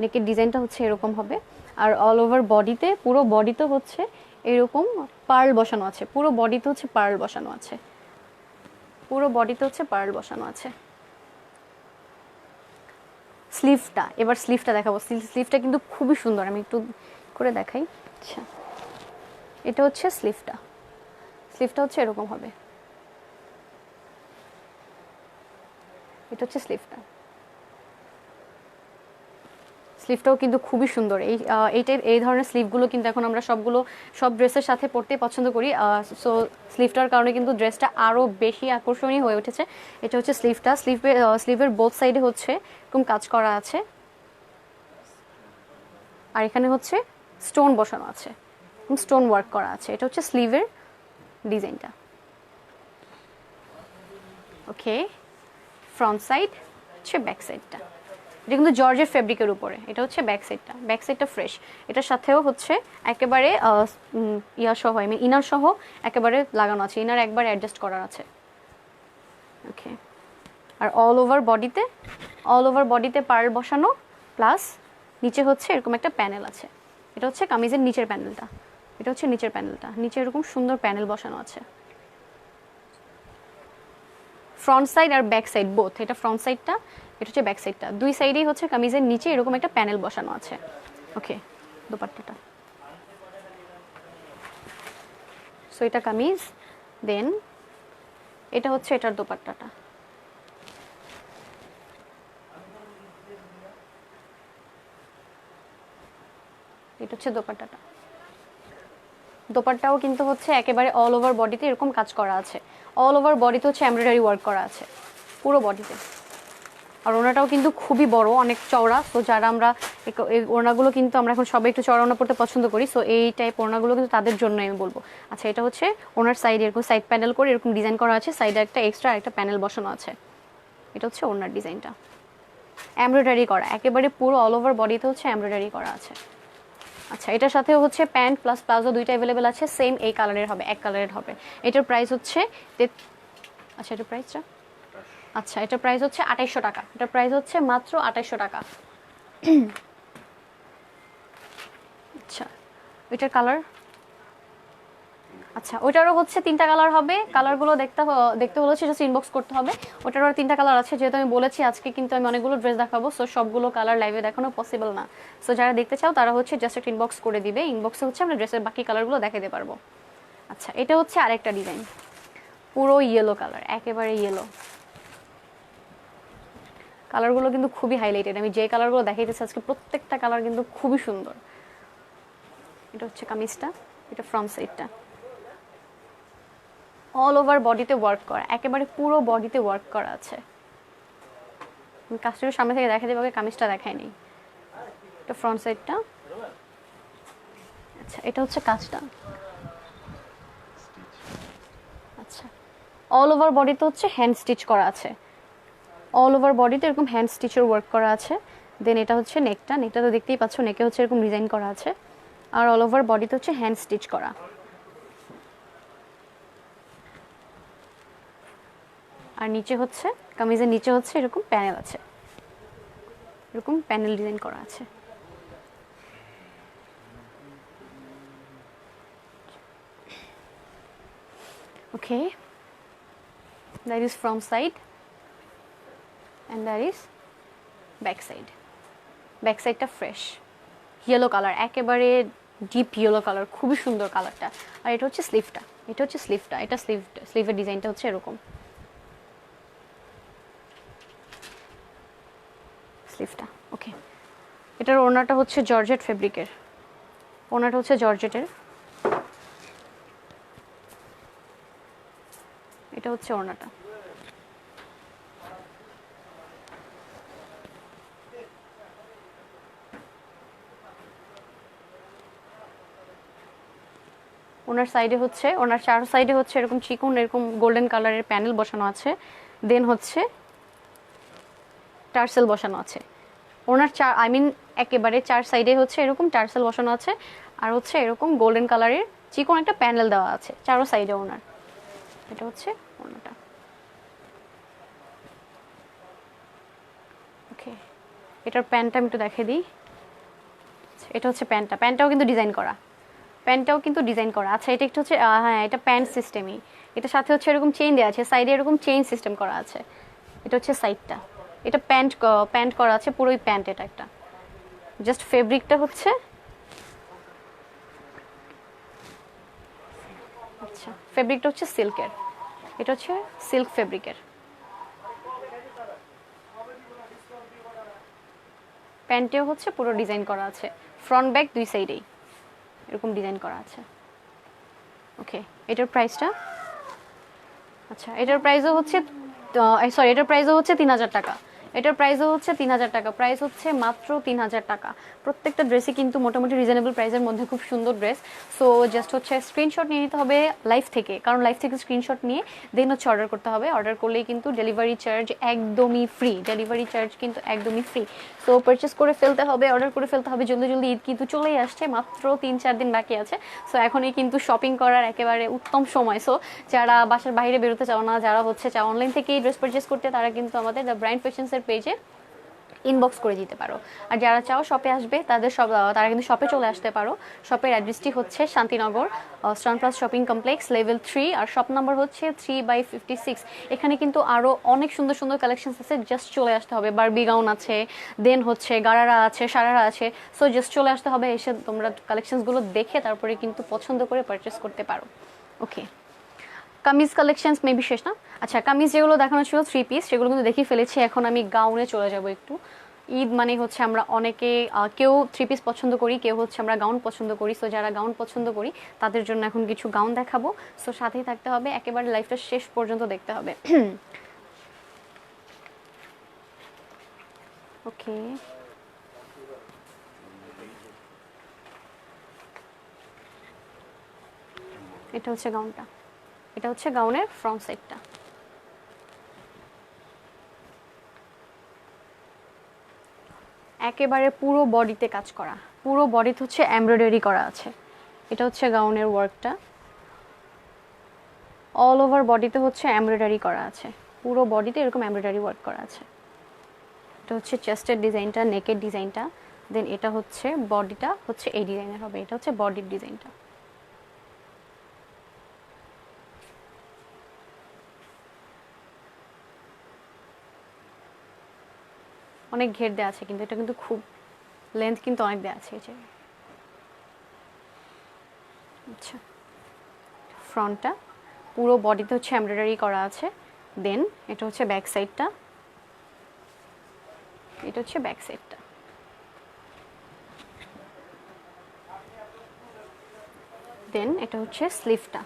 নেকের ডিজাইনটা হচ্ছে এরকম হবে। আর অল ওভার বডিতে, পুরো বডিতে হচ্ছে এরকম পার্ল বসানো আছে। পুরো বডিতে হচ্ছে পার্ল বসানো আছে, পুরো বডিতে হচ্ছে পার্ল বসানো আছে। স্লিভটা, এবার স্লিভটা দেখাবো। স্লিভটা কিন্তু খুবই সুন্দর, আমি একটু করে দেখাই। আচ্ছা, এটা হচ্ছে স্লিভটা। স্লিভটা হচ্ছে এরকম হবে, এটা হচ্ছে স্লিভটা। স্লিভটাও কিন্তু খুবই সুন্দর। এই ধরনের স্লিভগুলো কিন্তু এখন আমরা সব ড্রেসের সাথে পরতে পছন্দ করি। সো স্লিভটার কারণে কিন্তু ড্রেসটা আরও বেশি আকর্ষণীয় হয়ে উঠেছে। এটা হচ্ছে স্লিভটা। স্লিভের বোথ সাইডে হচ্ছে এরকম কাজ করা আছে, আর এখানে হচ্ছে স্টোন বসানো আছে, স্টোন ওয়ার্ক করা আছে। এটা হচ্ছে স্লিভের ডিজাইনটা। ওকে, ফ্রন্ট সাইড হচ্ছে ব্যাক সাইডটা। এটা কিন্তু জর্জের ফেব্রিকের উপরে। এটা হচ্ছে ব্যাক সাইডটা, ব্যাক সাইডটা ফ্রেশ। এটার সাথেও হচ্ছে একেবারে ইয়া সহ, আই মিন ইনার সহ একেবারে লাগানো আছে। ইনার একবার অ্যাডজাস্ট করার আছে। ওকে, আর অল ওভার বডিতে পার্ল বসানো, প্লাস নিচে হচ্ছে এরকম একটা প্যানেল আছে। এটা হচ্ছে কামিজের নিচের প্যানেলটা, এটা হচ্ছে নিচের প্যানেলটা। নিচে এরকম সুন্দর প্যানেল বসানো আছে। ফ্রন্ট সাইড আর ব্যাক সাইড বোথ, এটা ফ্রন্ট সাইডটা, এটা হচ্ছে ব্যাক সাইডটা। দুই সাইডেই হচ্ছে কামিজের নিচে এরকম একটা প্যানেল বসানো আছে। ওকে, দোপাট্টাটা, সো এটা কামিজ, দেন এটা হচ্ছে এটার দোপাট্টাটা। এটা হচ্ছে দোপাট্টাটা। দোপাট্টাও কিন্তু হচ্ছে একেবারে অল ওভার বডিতে এরকম কাজ করা আছে। অল ওভার বডিতে হচ্ছে এমব্রয়ডারি ওয়ার্ক করা আছে পুরো বডিতে। আর ওনাটাও কিন্তু খুবই বড়, অনেক চওড়া। সো যারা আমরা এই ওড়নাগুলো কিন্তু আমরা এখন সবাই একটু চওড়া ওড়না পড়তে পছন্দ করি, সো এই টাইপ ওড়নাগুলো কিন্তু তাদের জন্য আমি বলবো। আচ্ছা, এটা হচ্ছে ওনার সাইডে এরকম সাইড প্যানেল করে এরকম ডিজাইন করা আছে, সাইডে একটা এক্সট্রা একটা প্যানেল বসানো আছে। এটা হচ্ছে ওনার ডিজাইনটা, এমব্রয়ডারি করা একেবারে পুরো অল ওভার বডিতে হচ্ছে এমব্রয়ডারি করা আছে। আচ্ছা, এটার সাথে হচ্ছে প্যান্ট প্লাস প্লাজো দুইটা অ্যাভেলেবেল আছে, সেম এই কালারের হবে, এক কালারের হবে। এটার প্রাইস হচ্ছে আচ্ছা এটার প্রাইসটা, আচ্ছা এটার প্রাইস হচ্ছে 2800 টাকা। এটার প্রাইস হচ্ছে মাত্র 2800 টাকা। আচ্ছা, এটার কালার, আচ্ছা ওইটারও হচ্ছে 3টা কালার হবে। কালারগুলো দেখতে হলে জাস্ট ইনবক্স করতে হবে। ওটারও 3টা কালার আছে। যেহেতু আমি বলেছি আজকে কিন্তু আমি অনেকগুলো ড্রেস দেখাবো, সো সবগুলো কালার লাইভে দেখানো পসিবল না। সো যারা দেখতে চাও তারা হচ্ছে জাস্ট একটা ইনবক্স করে দিবে। ইনবক্সে হচ্ছে আমরা ড্রেসের বাকি কালারগুলো দেখাতে পারবো। আচ্ছা, এটা হচ্ছে আরেকটা ডিজাইন, পুরো ইয়েলো কালার, একেবারে ইয়েলো। কালারগুলো কিন্তু খুবই হাইলাইটেড। আমি যে কালারগুলো দেখাইতেছি আজকে প্রত্যেকটা কালার কিন্তু খুবই সুন্দর। এটা হচ্ছে কামিজটা, এটা ফ্রন্ট সাইডটা। অল ওভার বডিতে ওয়ার্ক করা, একেবারে পুরো বডিতে ওয়ার্ক করা আছে। কাস্টমারের সামনে থেকে দেখাতে পাবে, কামিজটা দেখায় নেই। এটা ফ্রন্ট সাইডটা। আচ্ছা, এটা হচ্ছে কাজটা। আচ্ছা, অল ওভার বডিতে হচ্ছে হ্যান্ড স্টিচ করা আছে। অল ওভার বডিতে এরকম হ্যান্ড স্টিচের ওয়ার্ক করা আছে। দেন এটা হচ্ছে নেকটা, নেকটা তো দেখতেই পাচ্ছ, নেকে হচ্ছে এরকম ডিজাইন করা আছে, আর অল ওভার বডিতে হচ্ছে হ্যান্ড স্টিচ করা। আর নিচে হচ্ছে, কামিজের নিচে হচ্ছে এরকম প্যানেল আছে, এরকম প্যানেল ডিজাইন করা আছে। ওকে, that is front side and that is back side. Back সাইডটা ফ্রেশ ইয়েলো কালার, একেবারে ডিপ ইয়েলো কালার, খুবই সুন্দর কালারটা। আর এটা হচ্ছে স্লিভটা, এটা হচ্ছে স্লিভটা, এটা স্লিভের ডিজাইনটা হচ্ছে এরকম স্লিভটা। ওকে, এটার ওড়নাটা হচ্ছে জর্জেট ফেব্রিকের, ওড়নাটা হচ্ছে জর্জেটের, এটা হচ্ছে ওড়নাটা। ওনার সাইডে হচ্ছে, ওনার চার সাইডে হচ্ছে এরকম চিকন এরকম গোল্ডেন কালারের প্যানেল বসানো আছে, দেন হচ্ছে টার্সেল বসানো আছে। ওনার একেবারে চার সাইডে হচ্ছে এরকম টার্সেল বসানো আছে, আর হচ্ছে এরকম গোল্ডেন কালারের চিকন একটা প্যানেল দেওয়া আছে চারো সাইডে ওনার। এটা হচ্ছে ওনাটা। ওকে, এটার প্যান্টটা আমি একটু দেখিয়ে দিই। এটা হচ্ছে প্যান্টটা, প্যান্টটাও কিন্তু ডিজাইন করা, প্যান্টটাও কিন্তু ডিজাইন করা। আচ্ছা, এটা একটু হচ্ছে হ্যাঁ, এটা প্যান্ট সিস্টেমই, এটার সাথে হচ্ছে এরকম চেইন দেওয়া আছে, সাইডে এরকম চেইন সিস্টেম করা আছে। এটা হচ্ছে সাইডটা, এটা প্যান্ট করা আছে, পুরোই প্যান্ট। এটা একটা জাস্ট ফেব্রিকটা হচ্ছে, আচ্ছা ফেব্রিকটা হচ্ছে সিল্কের, এটা হচ্ছে সিল্ক ফেব্রিকের। প্যান্টেও হচ্ছে পুরো ডিজাইন করা আছে, ফ্রন্ট ব্যাক দুই সাইডেই এরকম ডিজাইন করা আছে। ওকে, এটার প্রাইসটা, আচ্ছা এটার প্রাইসও হচ্ছে সরি, এটার প্রাইসও হচ্ছে 3000 টাকা, এটার প্রাইসও হচ্ছে 3000 টাকা, প্রাইস হচ্ছে মাত্র 3000 টাকা। প্রত্যেকটা ড্রেসই কিন্তু মোটামুটি রিজনেবল প্রাইসের মধ্যে খুব সুন্দর ড্রেস। সো জাস্ট হচ্ছে স্ক্রিনশট নিয়ে নিতে হবে লাইভ থেকে, কারণ লাইভ থেকে স্ক্রিনশট নিয়ে দেন হচ্ছে অর্ডার করতে হবে। অর্ডার করলেই কিন্তু ডেলিভারি চার্জ একদমই ফ্রি, ডেলিভারি চার্জ কিন্তু একদমই ফ্রি। সো পারচেস করে ফেলতে হবে, অর্ডার করে ফেলতে হবে জলদি জলদি, ঈদ কিন্তু চলেই আসছে, মাত্র 3-4 দিন বাকি আছে। সো এখনই কিন্তু শপিং করার একেবারে উত্তম সময়। সো যারা বাসার বাইরে বেরোতে চাও না, যারা হচ্ছে চাও অনলাইন থেকেই ড্রেস পারচেস করতে, তারা কিন্তু আমাদের দ্য ব্রাইন ফ্যাশনসের পেজে ইনবক্স করে দিতে পারো। আর যারা চাও শপে আসবে, তারা কিন্তু শপে চলে আসতে পারো। শপের অ্যাড্রেসটি হচ্ছে শান্তিনগর স্টান প্লাস শপিং কমপ্লেক্স লেভেল 3, আর শপ নাম্বার হচ্ছে 3/56। এখানে কিন্তু আরও অনেক সুন্দর সুন্দর কালেকশনস আছে, জাস্ট চলে আসতে হবে। বারবি গাউন আছে, দেন হচ্ছে গারারা আছে, সারারা আছে। সো জাস্ট চলে আসতে হবে, এসে তোমরা কালেকশনসগুলো দেখে তারপরে কিন্তু পছন্দ করে পারচেস করতে পারো। ওকে, কামিজ কালেকশনস মেবি শেষ না? আচ্ছা, কামিজ যেগুলো দেখানো ছিল 3 পিস, সেগুলো কিন্তু দেখিয়ে ফেলেছি। এখন আমি গাউনে চলে যাব একটু। ঈদ মানে হচ্ছে আমরা অনেকে কেউ 3 পিস পছন্দ করি, কেউ হচ্ছে আমরা গাউন পছন্দ করি। সো যারা গাউন পছন্দ করি তাদের জন্য এখন কিছু গাউন দেখাবো। সো সাথেই থাকতে হবে, একেবারে লাইফটা শেষ পর্যন্ত দেখতে হবে। ওকে, এটা হচ্ছে গাউনটা, এটা হচ্ছে গাউনের ফ্রন্ট সাইডটা। একেবারে পুরো বডিতে কাজ করা, পুরো বডিতে হচ্ছে এমব্রয়ডারি করা আছে। এটা হচ্ছে গাউনের ওয়ার্কটা, অল ওভার বডিতে হচ্ছে এমব্রয়ডারি করা আছে, পুরো বডিতে এরকম এমব্রয়ডারি ওয়ার্ক করা আছে। এটা হচ্ছে চেস্টের ডিজাইনটা, নেকের ডিজাইনটা, দেন এটা হচ্ছে বডিটা হচ্ছে এই ডিজাইনের হবে, এটা হচ্ছে বডির ডিজাইনটা। অনেক ঘের দেওয়া আছে, কিন্তু এটা কিন্তু খুব লেন্থ কিন্তু অনেক দেওয়া আছে। এই যে আচ্ছা, ফ্রন্টটা পুরো বডিতে হচ্ছে এমব্রয়ডারি করা আছে। দেন এটা হচ্ছে ব্যাক সাইডটা, এটা হচ্ছে ব্যাক সাইডটা। দেন এটা হচ্ছে স্লিভটা,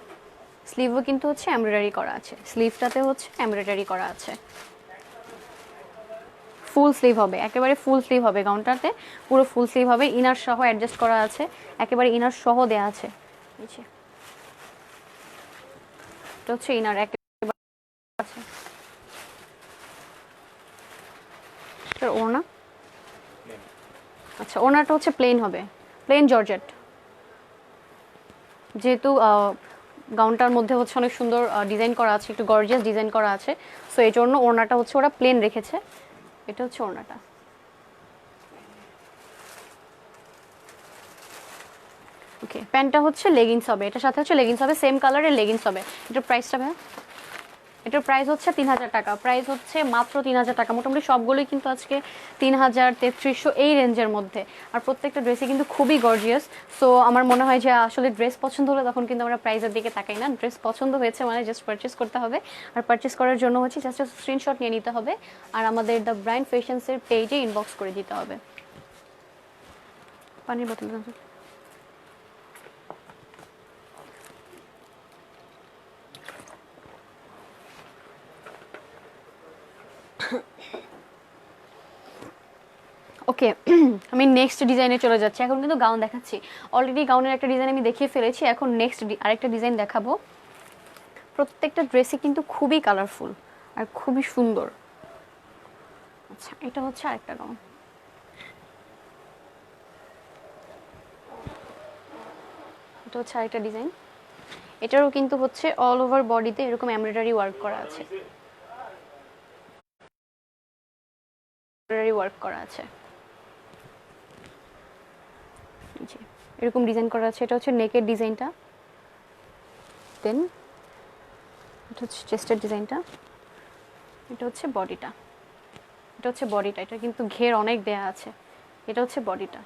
স্লিভও কিন্তু হচ্ছে এমব্রয়ডারি করা আছে, স্লিভটাতে হচ্ছে এমব্রয়ডারি করা আছে। ফুল স্লিভ হবে, একেবারে ফুল স্লিভ হবে গাউনটাতে, পুরো ফুল স্লিভ হবে, ইনার সহ অ্যাডজাস্ট করা আছে, একেবারে ইনার সহ দেয়া আছে। এটা হচ্ছে ইনার একেবারে আছে। ওড়না, আচ্ছা, ওনাটা হচ্ছে প্লেন হবে, প্লেন জর্জেট, যেহেতু গাউনটার মধ্যে হচ্ছে অনেক সুন্দর ডিজাইন করা আছে, একটু গর্জিয়াস ডিজাইন করা আছে, সো এই জন্য ওড়নাটা হচ্ছে ওরা প্লেন রেখেছে। এটা হচ্ছে ওড়নাটা। ওকে, প্যান্টটা হচ্ছে লেগিংস হবে, এটার সাথে হচ্ছে লেগিংস হবে, সেম কালারের লেগিংস হবে। এটার প্রাইসটা ভাই? এটার প্রাইস হচ্ছে 3000 টাকা, প্রাইস হচ্ছে মাত্র 3000 টাকা। মোটামুটি সবগুলোই কিন্তু আজকে 3000, 3300 এই রেঞ্জের মধ্যে, আর প্রত্যেকটা ড্রেসই কিন্তু খুবই গর্জিয়াস। সো আমার মনে হয় যে আসলে ড্রেস পছন্দ হলে তখন কিন্তু আমরা প্রাইসের দিকে তাকাই না, ড্রেস পছন্দ হয়েছে মানে জাস্ট পারচেস করতে হবে। আর পারচেস করার জন্য হচ্ছে জাস্ট স্ক্রিনশট নিয়ে নিতে হবে, আর আমাদের দ্য ব্রাইন ফ্যাশনসের পেজে ইনবক্স করে দিতে হবে। পানির বোতল ওকে। আমি নেক্সট ডিজাইনে চলে যাচ্ছি। এখন কিন্তু গাউন দেখাচ্ছি, অলরেডি গাউনের একটা ডিজাইন আমি দেখিয়ে ফেলেছি, এখন নেক্সট আরেকটা ডিজাইন দেখাবো। প্রত্যেকটা ড্রেসই কিন্তু খুবই কালারফুল আর খুবই সুন্দর। আচ্ছা, এটা হচ্ছে আরেকটা গাউন। এটা হচ্ছে আরেকটা ডিজাইন, এটারও কিন্তু হচ্ছে অল ওভার বডিতে এরকম এমব্রয়ডারি ওয়ার্ক করা আছে, এমব্রয়ডারি ওয়ার্ক করা আছে, এরকম ডিজাইন করা আছে। এটা হচ্ছে নেকের ডিজাইনটা, দেন এটা হচ্ছে চেস্টের ডিজাইনটা, এটা হচ্ছে বডিটা, এটা হচ্ছে বডিটা। এটা কিন্তু ঘের অনেক দেয়া আছে। এটা হচ্ছে বডিটা,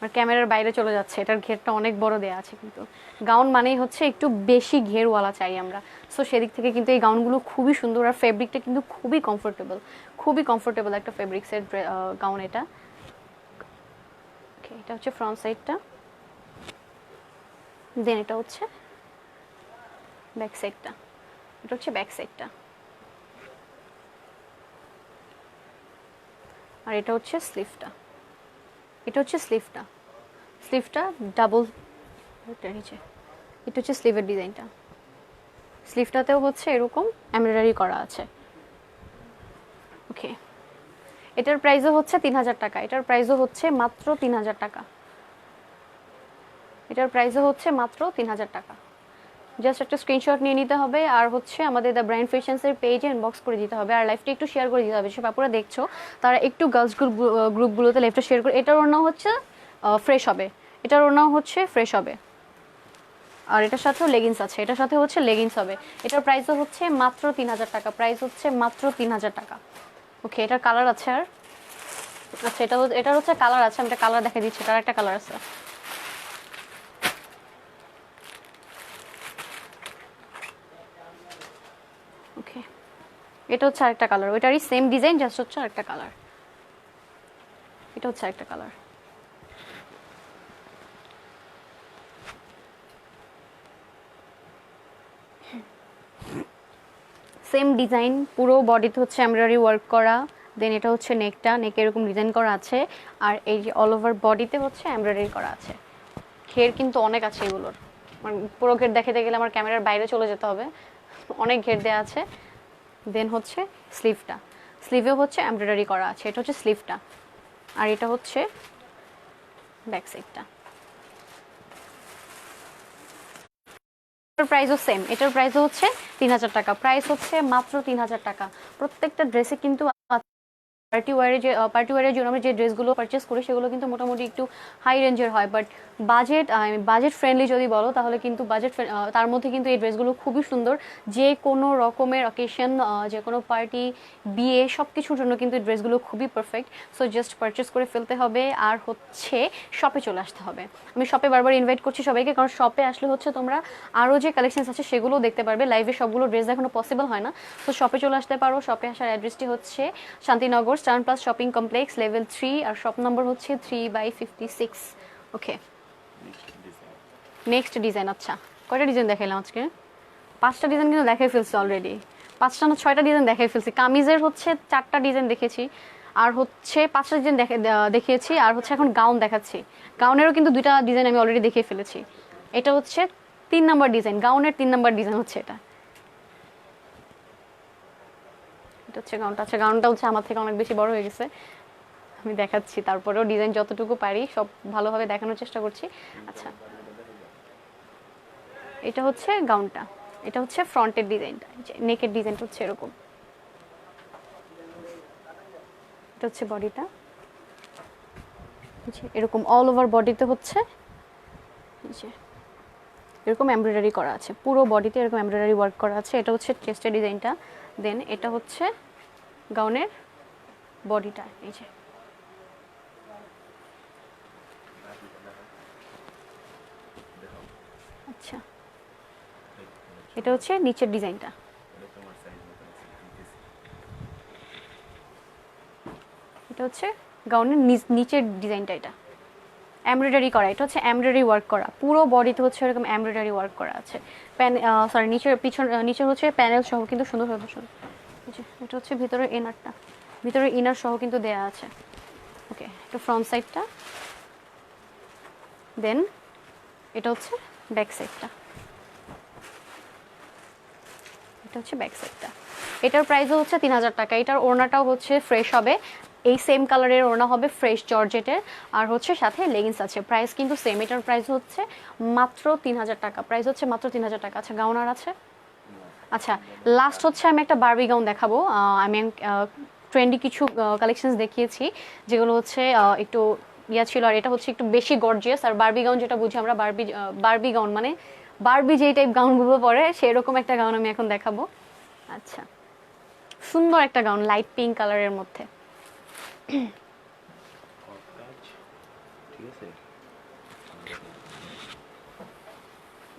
আর ক্যামেরার বাইরে চলে যাচ্ছে, এটার ঘেরটা অনেক বড় দেয়া আছে। কিন্তু গাউন মানেই হচ্ছে একটু বেশি ঘেরওয়ালা চাই আমরা, সো সেদিক থেকে কিন্তু এই গাউনগুলো খুবই সুন্দর, আর ফেব্রিকটা কিন্তু খুবই কমফোর্টেবল, খুবই কমফোর্টেবল একটা ফেব্রিক্সের গাউন এটা। ওকে, এটা হচ্ছে ফ্রন্ট সাইডটা, দেন এটা হচ্ছে ব্যাক সাইডটা, এটা হচ্ছে ব্যাক সাইডটা, আর এটা হচ্ছে স্লিভটা, এটা হচ্ছে স্লিভটা, স্লিভটা ডাবল নিচে, এটা হচ্ছে স্লিভের ডিজাইনটা। স্লিভটাতেও হচ্ছে এরকম এমব্রয়ডারি করা আছে। ওকে, এটার প্রাইসও হচ্ছে 3000 টাকা, এটার প্রাইসও হচ্ছে মাত্র 3000 টাকা, এটার প্রাইসও হচ্ছে মাত্র 3000 টাকা। জাস্ট একটা স্ক্রিনশট নিয়ে নিতে হবে, আর হচ্ছে আমাদের দ্য ব্র্যান্ড ফ্যাশনসের পেজে ইনবক্স করে দিতে হবে, আর লাইভটা একটু শেয়ার করে দিতে হবে। যেসব আপুরা দেখছো তারা একটু গার্লস গ্রুপগুলোতে লাইভটা শেয়ার করে। এটার ওড়নাও হচ্ছে ফ্রেশ হবে, এটার ওড়নাও হচ্ছে ফ্রেশ হবে, আর এটার সাথেও লেগিংস আছে, এটার সাথে হচ্ছে লেগিংস হবে। এটার প্রাইসও হচ্ছে মাত্র 3000 টাকা, প্রাইস হচ্ছে মাত্র 3000 টাকা। ওকে, এটার কালার আছে আর আচ্ছা, এটার হচ্ছে কালার আছে, আমি একটা কালার দেখে দিচ্ছি, এটার একটা কালার আছে। ওকে, এটা হচ্ছে আরেকটা কালার, ওইটারই সেম ডিজাইন, জাস্ট হচ্ছে আরেকটা কালার। এটা হচ্ছে আরেকটা কালার। সেম ডিজাইন, পুরো বডিতে হচ্ছে এমব্রয়ডারি ওয়ার্ক করা, দেন এটা হচ্ছে নেকটা, নেকে এরকম ডিজাইন করা আছে, আর এই যে অল ওভার বডিতে হচ্ছে এমব্রয়ডারি করা আছে। ঘের কিন্তু অনেক আছে এগুলোর, মানে পুরো ঘের দেখাতে গেলে আমার ক্যামেরার বাইরে চলে যেতে হবে, অনেক ঘের দেওয়া আছে। দেন হচ্ছে স্লিভটা, স্লিভেও হচ্ছে এমব্রয়ডারি করা আছে, এটা হচ্ছে স্লিভটা, আর এটা হচ্ছে ব্যাক সাইডটা। এটার প্রাইসও সেম, এটার প্রাইসও হচ্ছে 3000 টাকা, প্রাইস হচ্ছে মাত্র 3000 টাকা। প্রত্যেকটা ড্রেসে কিন্তু পার্টি ওয়ারের জন্য আমরা যে ড্রেসগুলো পারচেস করি সেগুলো কিন্তু মোটামুটি একটু হাই রেঞ্জের হয়, বাট বাজেট ফ্রেন্ডলি যদি বলো তাহলে কিন্তু তার মধ্যে কিন্তু এই ড্রেসগুলো খুবই সুন্দর। যে কোনো রকমের অকেশন, যে কোনো পার্টি, বিয়ে, সব কিছুর জন্য কিন্তু এই ড্রেসগুলো খুবই পারফেক্ট। সো জাস্ট পারচেস করে ফেলতে হবে, আর হচ্ছে শপে চলে আসতে হবে। আমি শপে বারবার ইনভাইট করছি সবাইকে, কারণ শপে আসলে হচ্ছে তোমরা আরও যে কালেকশনস আছে সেগুলোও দেখতে পারবে। লাইভে সবগুলো ড্রেস দেখানো পসিবল হয় না, তো শপে চলে আসতে পারো। শপে আসার অ্যাড্রেসটি হচ্ছে Shantinagar star plus shopping complex level 3, আর শপ নম্বর হচ্ছে 3/56। ওকে, নেক্সট ডিজাইন। আচ্ছা, কয়টা ডিজাইন দেখাইলাম আজকে? 5টা ডিজাইন কিন্তু দেখাই ফেলছি অলরেডি, 5টা না 6টা ডিজাইন দেখাই ফেলছি। কামিজের হচ্ছে 4টা ডিজাইন দেখেছি, আর হচ্ছে 5টা ডিজাইন দেখিয়েছি, আর হচ্ছে এখন গাউন দেখাচ্ছি। গাউনেরও কিন্তু 2টা ডিজাইন আমি অলরেডি দেখিয়ে ফেলেছি। এটা হচ্ছে 3 নাম্বার ডিজাইন, গাউনের 3 নাম্বার ডিজাইন হচ্ছে এটা। এটা হচ্ছে গাউনটা। আচ্ছা, গাউনটা হচ্ছে আমার থেকে অনেক বেশি বড় হয়ে গেছে, আমি দেখাচ্ছি, তারপরেও ডিজাইন যতটুকু পারি সব ভালোভাবে দেখানোর চেষ্টা করছি। আচ্ছা, এটা হচ্ছে গাউনটা, এটা হচ্ছে ফ্রন্টের ডিজাইনটা, নেকের ডিজাইনটা হচ্ছে এরকম, এটা হচ্ছে বডিটা, এরকম অল ওভার বডিতে হচ্ছে এরকম এমব্রয়ডারি করা আছে, পুরো বডিতে এরকম এমব্রয়ডারি ওয়ার্ক করা আছে। এটা হচ্ছে চেস্টের ডিজাইনটা, দেন এটা হচ্ছে গাউনের বডিটা, এই যে আচ্ছা, এটা হচ্ছে নিচের ডিজাইনটা, এটা হচ্ছে গাউনের নিচের ডিজাইনটা, এটা এমব্রয়ডারি করা, এটা হচ্ছে এমব্রয়ডারি ওয়ার্ক করা, পুরো বডিতে হচ্ছে এরকম এমব্রয়ডারি ওয়ার্ক করা আছে। সরি, নিচের নিচে হচ্ছে প্যানেল সহ কিন্তু সুন্দর সুন্দর। এটা হচ্ছে ভিতরের ইনারটা, ভিতরের ইনার সহ কিন্তু দেয়া আছে। ওকে, এটা ফ্রন্ট সাইডটা, দেন এটা হচ্ছে ব্যাক সাইডটা, এটা হচ্ছে ব্যাক সাইডটা। এটার প্রাইসও হচ্ছে 3000 টাকা। এটার ওড়নাটাও হচ্ছে ফ্রেশ হবে, এই সেম কালারের ওড়না হবে ফ্রেশ জর্জেটের, আর হচ্ছে সাথে লেগিংস আছে। প্রাইস কিন্তু সেম, এটার প্রাইস হচ্ছে মাত্র 3000 টাকা, প্রাইস হচ্ছে মাত্র 3000 টাকা। আচ্ছা, গাউন আর আছে? আচ্ছা, লাস্ট হচ্ছে আমি একটা বারবি গাউন দেখাবো। আমি ট্রেন্ডি কিছু কালেকশনস দেখিয়েছি যেগুলো হচ্ছে একটু ইয়া ছিল, আর এটা হচ্ছে একটু বেশি গর্জিয়াস। আর বারবি গাউন যেটা বুঝি আমরা, বারবি গাউন মানে বারবি যেই টাইপ গাউনগুলো পরে সেরকম একটা গাউন আমি এখন দেখাবো। আচ্ছা, সুন্দর একটা গাউন লাইট পিঙ্ক কালারের মধ্যে।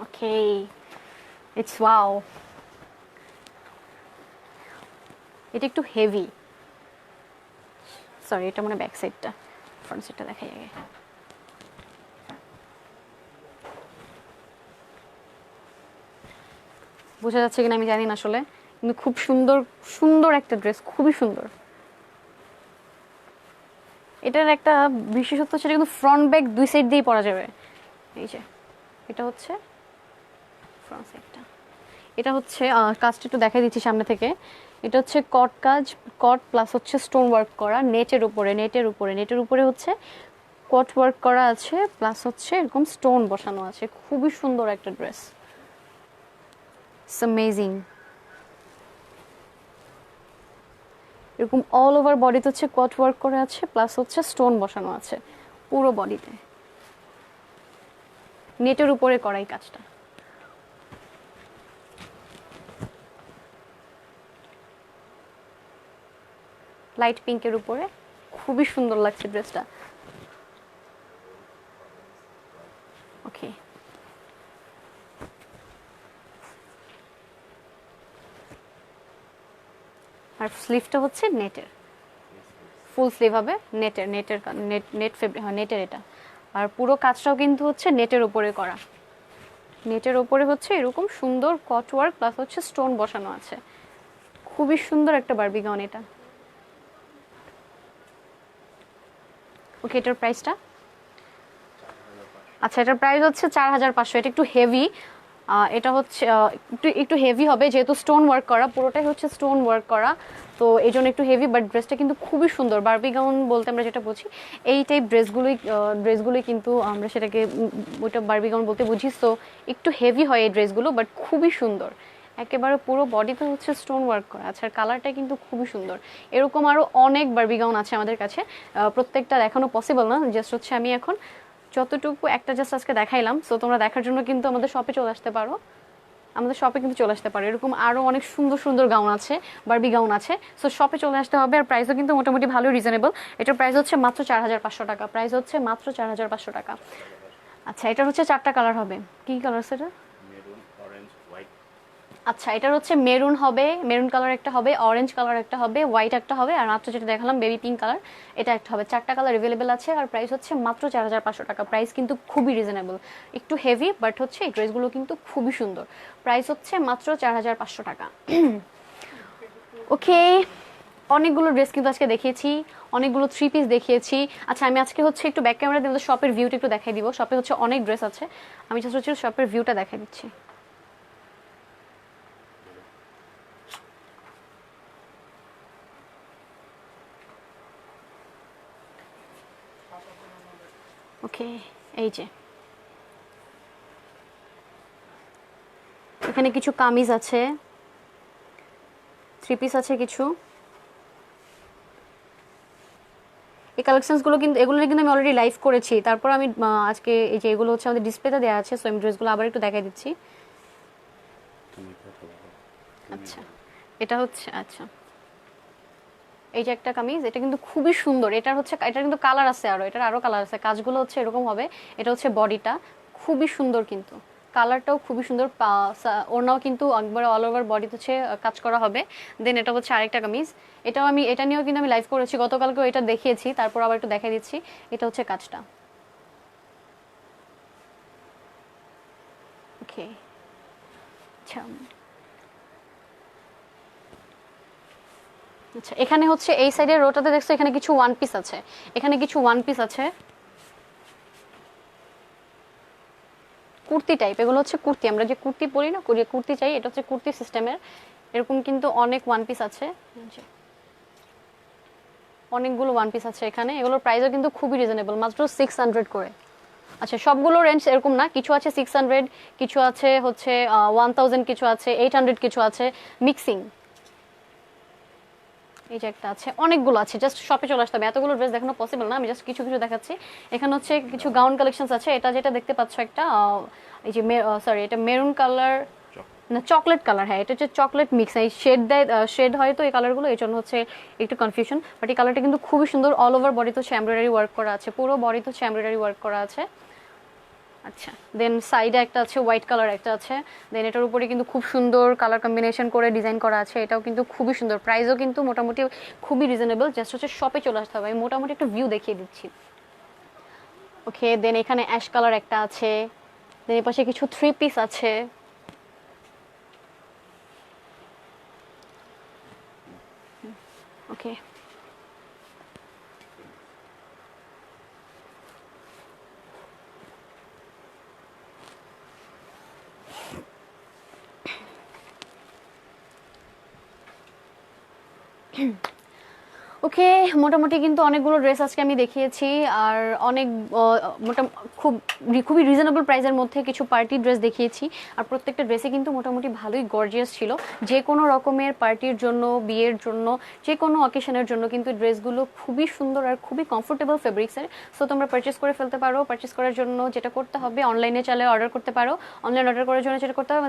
ওকে, ইটস ওয়াও, এটা একটু হেভি। সরি, এটা মানে ব্যাক সাইডটা, ফ্রন্ট সাইডটা দেখাই আগে। বোঝা যাচ্ছে কিনা আমি জানি না আসলে, কিন্তু খুব সুন্দর সুন্দর একটা ড্রেস, খুবই সুন্দর। এটার একটা বিশেষত্ব, সেটা কিন্তু ফ্রন্ট ব্যাক দুই সাইড দিয়েই পরা যাবে। এই যে এটা হচ্ছে ফ্রন্ট সাইডটা, এটা হচ্ছে কাজটা একটু দেখাই দিচ্ছি সামনে থেকে। এটা হচ্ছে কট কাজ, কট প্লাস হচ্ছে স্টোন ওয়ার্ক করা, নেটের উপরে হচ্ছে কট ওয়ার্ক করা আছে, প্লাস হচ্ছে এরকম স্টোন বসানো আছে। খুবই সুন্দর একটা ড্রেস, ইটস অ্যামেজিং। এরকম অল ওভার বডিতে হচ্ছে কট ওয়ার্ক করা আছে, প্লাস হচ্ছে স্টোন বসানো আছে পুরো বডিতে, নেটের উপরে করা এই কাজটা। লাইট পিঙ্কের উপরে খুবই সুন্দর লাগছে ড্রেসটা। ওকে, আর স্লিভটা হচ্ছে নেটের, ফুল স্লিভ হবে নেটের, নেট ফেব্রিক, হ্যাঁ নেটের এটা। আর পুরো কাজটাও কিন্তু হচ্ছে নেটের উপরে করা, নেটের উপরে হচ্ছে এরকম সুন্দর কট ওয়ার্ক প্লাস হচ্ছে স্টোন বসানো আছে। খুবই সুন্দর একটা বারবি গাউন এটা। ওকে, এটার প্রাইসটা? আচ্ছা, এটার প্রাইস হচ্ছে 4500। এটা একটু হেভি, এটা হচ্ছে একটু হেভি হবে যেহেতু স্টোন ওয়ার্ক করা, পুরোটাই হচ্ছে স্টোন ওয়ার্ক করা, তো এই জন্য একটু হেভি। বাট ড্রেসটা কিন্তু খুবই সুন্দর। বারবি গাউন বলতে আমরা যেটা বুঝি এই টাইপ ড্রেসগুলোই কিন্তু আমরা সেটাকে ওইটা বারবি গাউন বলতে বুঝি। সো একটু হেভি হয় এই ড্রেসগুলো, বাট খুবই সুন্দর, একেবারে পুরো বডিতে হচ্ছে স্টোন ওয়ার্ক করা আছে। আর কালারটা কিন্তু খুবই সুন্দর। এরকম আরও অনেক বারবি গাউন আছে আমাদের কাছে, প্রত্যেকটা দেখানো পসিবল না, জাস্ট হচ্ছে আমি এখন যতটুকু একটা জাস্ট আজকে দেখাইলাম। সো তোমরা দেখার জন্য কিন্তু আমাদের শপে চলে আসতে পারো, আমাদের শপে কিন্তু চলে আসতে পারো। এরকম আরও অনেক সুন্দর সুন্দর গাউন আছে, বারবি গাউন আছে। সো শপে চলে আসতে হবে। আর প্রাইসও কিন্তু মোটামুটি ভালোই রিজনেবল। এটার প্রাইস হচ্ছে মাত্র 4500 টাকা, প্রাইস হচ্ছে মাত্র 4500 টাকা। আচ্ছা, এটার হচ্ছে 4টা কালার হবে। কি কালার সেটা? আচ্ছা, এটার হচ্ছে মেরুন হবে, মেরুন কালার একটা হবে, অরেঞ্জ কালার একটা হবে, হোয়াইট একটা হবে, আর মাত্র যেটা দেখালাম বেবি পিঙ্ক কালার, এটা একটা হবে। 4টা কালার অ্যাভেলেবেল আছে। আর প্রাইস হচ্ছে মাত্র 4500 টাকা। প্রাইস কিন্তু খুবই রিজনেবল, একটু হেভি, বাট হচ্ছে এই ড্রেসগুলো কিন্তু খুবই সুন্দর। প্রাইস হচ্ছে মাত্র 4500 টাকা। ওকে, অনেকগুলো ড্রেস কিন্তু আজকে দেখিয়েছি, অনেকগুলো থ্রি পিস দেখিয়েছি। আচ্ছা, আমি আজকে হচ্ছে একটু ব্যাক ক্যামেরা দিয়ে শপের ভিউটা একটু দেখাই দিব। শপে হচ্ছে অনেক ড্রেস আছে, আমি জাস্ট হচ্ছে শপের ভিউটা দেখাই দিচ্ছি। ওকে, এই যে এখানে কিছু কামিজ আছে, 3 পিস আছে কিছু। এই কালেকশনসগুলো কিন্তু এগুলো কিন্তু আমি অলরেডি লাইভ করেছি, তারপর আমি আজকে এই যে এগুলো হচ্ছে আমাদের ডিসপ্লেতে দেওয়া আছে, সো আমি ড্রেসগুলো আবার একটু দেখাই দিচ্ছি। আচ্ছা, এটা হচ্ছে, আচ্ছা এই যে একটা কামিজ, এটা কিন্তু খুবই সুন্দর। এটার কিন্তু কালার আছে, এটার আরো কালার আছে, কাজগুলো হচ্ছে এরকম হবে। এটা হচ্ছে বডিটা, খুবই সুন্দর কিন্তু কালারটাও খুবই সুন্দর। ওড়নাও কিন্তু একবারে অল ওভার বডিতে হচ্ছে কাজ করা হবে। দেন এটা হচ্ছে আরেকটা কামিজ, এটা নিয়েও কিন্তু আমি লাইভ করেছি গতকালকেও, এটা দেখিয়েছি, তারপর আবার একটু দেখাই দিচ্ছি। এটা হচ্ছে কাজটা। ওকে, আচ্ছা আচ্ছা, এখানে হচ্ছে এই সাইডের রোটাতে দেখছো এখানে কিছু ওয়ান পিস আছে, এখানে কিছু ওয়ান পিস আছে কুর্তি টাইপ। এগুলো হচ্ছে কুর্তি, আমরা যে কুর্তি পরি না, কুর্তি চাই, এটা হচ্ছে কুর্তি সিস্টেমের। এরকম কিন্তু অনেক ওয়ান পিস আছে, অনেকগুলো ওয়ান পিস আছে এখানে। এগুলোর প্রাইসও কিন্তু খুবই রিজনেবল, মাত্র 600 করে। আচ্ছা, সবগুলো রেঞ্জ এরকম না, কিছু আছে 600, কিছু আছে হচ্ছে 1000, কিছু আছে 800, কিছু আছে মিক্সিং। এই যে একটা আছে, অনেকগুলো আছে, জাস্ট শপে চলে আসতে হবে, এতগুলো ড্রেস দেখানো পসিবল না, আমি জাস্ট কিছু কিছু দেখাচ্ছি। এখানে হচ্ছে কিছু গাউন কালেকশনস আছে। এটা যেটা দেখতে পাচ্ছ একটা এই যে সরি, এটা মেরুন কালার না চকলেট কালার, হ্যাঁ এটা হচ্ছে চকলেট মিক্স, এই শেড দেয়, শেড হয় তো এই কালারগুলো, এই জন্য হচ্ছে একটু কনফিউশন। বাট এই কালারটা কিন্তু খুবই সুন্দর, অল ওভার বডিতে হচ্ছে এমব্রয়ডারি ওয়ার্ক করা আছে, পুরো বডিতে হচ্ছে এমব্রয়ডারি ওয়ার্ক করা আছে। আচ্ছা, দেন সাইডে একটা আছে হোয়াইট কালার, একটা আছে, দেন এটার উপরে কিন্তু খুব সুন্দর কালার কম্বিনেশন করে ডিজাইন করা আছে, এটাও কিন্তু খুবই সুন্দর। প্রাইসও কিন্তু মোটামুটি খুবই রিজনেবল, জাস্ট হচ্ছে শপে চলে আসতে হবে। আমি মোটামুটি একটা ভিউ দেখিয়ে দিচ্ছি। ওকে, দেন এখানে অ্যাশ কালার একটা আছে, দেন এই পাশে কিছু 3 পিস আছে। ওকে, ওকে, মোটামুটি কিন্তু অনেকগুলো ড্রেস আজকে আমি দেখিয়েছি, আর অনেক খুবই রিজনেবল প্রাইসের মধ্যে কিছু পার্টি ড্রেস দেখিয়েছি। আর প্রত্যেকটা ড্রেসে কিন্তু মোটামুটি ভালোই গর্জিয়াস ছিল, যে কোনো রকমের পার্টির জন্য, বিয়ের জন্য, যে কোনো অকেশনের জন্য কিন্তু ড্রেসগুলো খুবই সুন্দর আর খুবই কমফোর্টেবল ফেব্রিক্সের। সো তোমরা পারচেস করে ফেলতে পারো। পারচেস করার জন্য যেটা করতে হবে, অনলাইনে চালে অর্ডার করতে পারো। অনলাইন অর্ডার করার জন্য যেটা করতে হবে,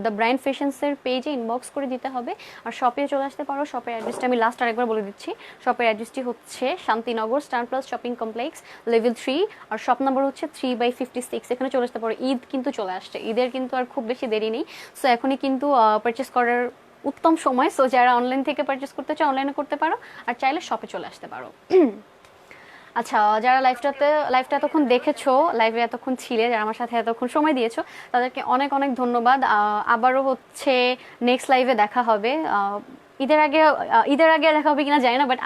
দ্য ব্রাইন ফ্যাশনসের পেজে ইনবক্স করে দিতে হবে, আর শপে চলে আসতে পারো। শপের অ্যাড্রেসটা আমি লাস্ট আরেকবার বলে দিচ্ছি। শপের অ্যাড্রেসটি হচ্ছে Shantinagar star plus shopping complex level 3, আর শপ নাম্বার হচ্ছে 3/56। এখানে চলে আসতে পারো। ঈদ কিন্তু চলে আসছে, ঈদের কিন্তু আর খুব বেশি দেরি নেই। সো এখনই কিন্তু পারচেস করার উত্তম সময়। সো যারা অনলাইন থেকে পারচেস করতে চাও অনলাইনে করতে পারো, আর চাইলে শপে চলে আসতে পারো। আচ্ছা, যারা লাইভটা এতক্ষণ দেখেছো, লাইভে এতক্ষণ ছিলে, যারা আমার সাথে এতক্ষণ সময় দিয়েছো, তাদেরকে অনেক অনেক ধন্যবাদ। আবারও হচ্ছে নেক্সট লাইভে দেখা হবে। ঈদের আগে দেখা হবে কিনা জানি না, বাট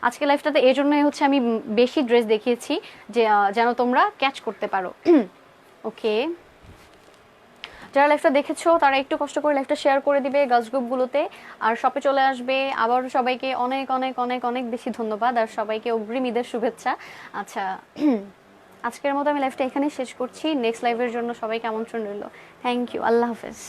আজকে লাইভটাতে এই জন্যই হচ্ছে আমি বেশি ড্রেস দেখিয়েছি, যে যেন তোমরা ক্যাচ করতে পারো। ওকে, যারা লাইভটা দেখেছো তারা একটু কষ্ট করে লাইভটা শেয়ার করে দিবে গার্লস গ্রুপগুলোতে, আর শপে চলে আসবে। আবার সবাইকে অনেক অনেক অনেক অনেক বেশি ধন্যবাদ, আর সবাইকে অগ্রিম ঈদের শুভেচ্ছা। আচ্ছা, আজকের মতো আমি লাইভটা এখানেই শেষ করছি। নেক্সট লাইভের জন্য সবাইকে আমন্ত্রণ রইল। থ্যাংক ইউ, আল্লাহ হাফেজ।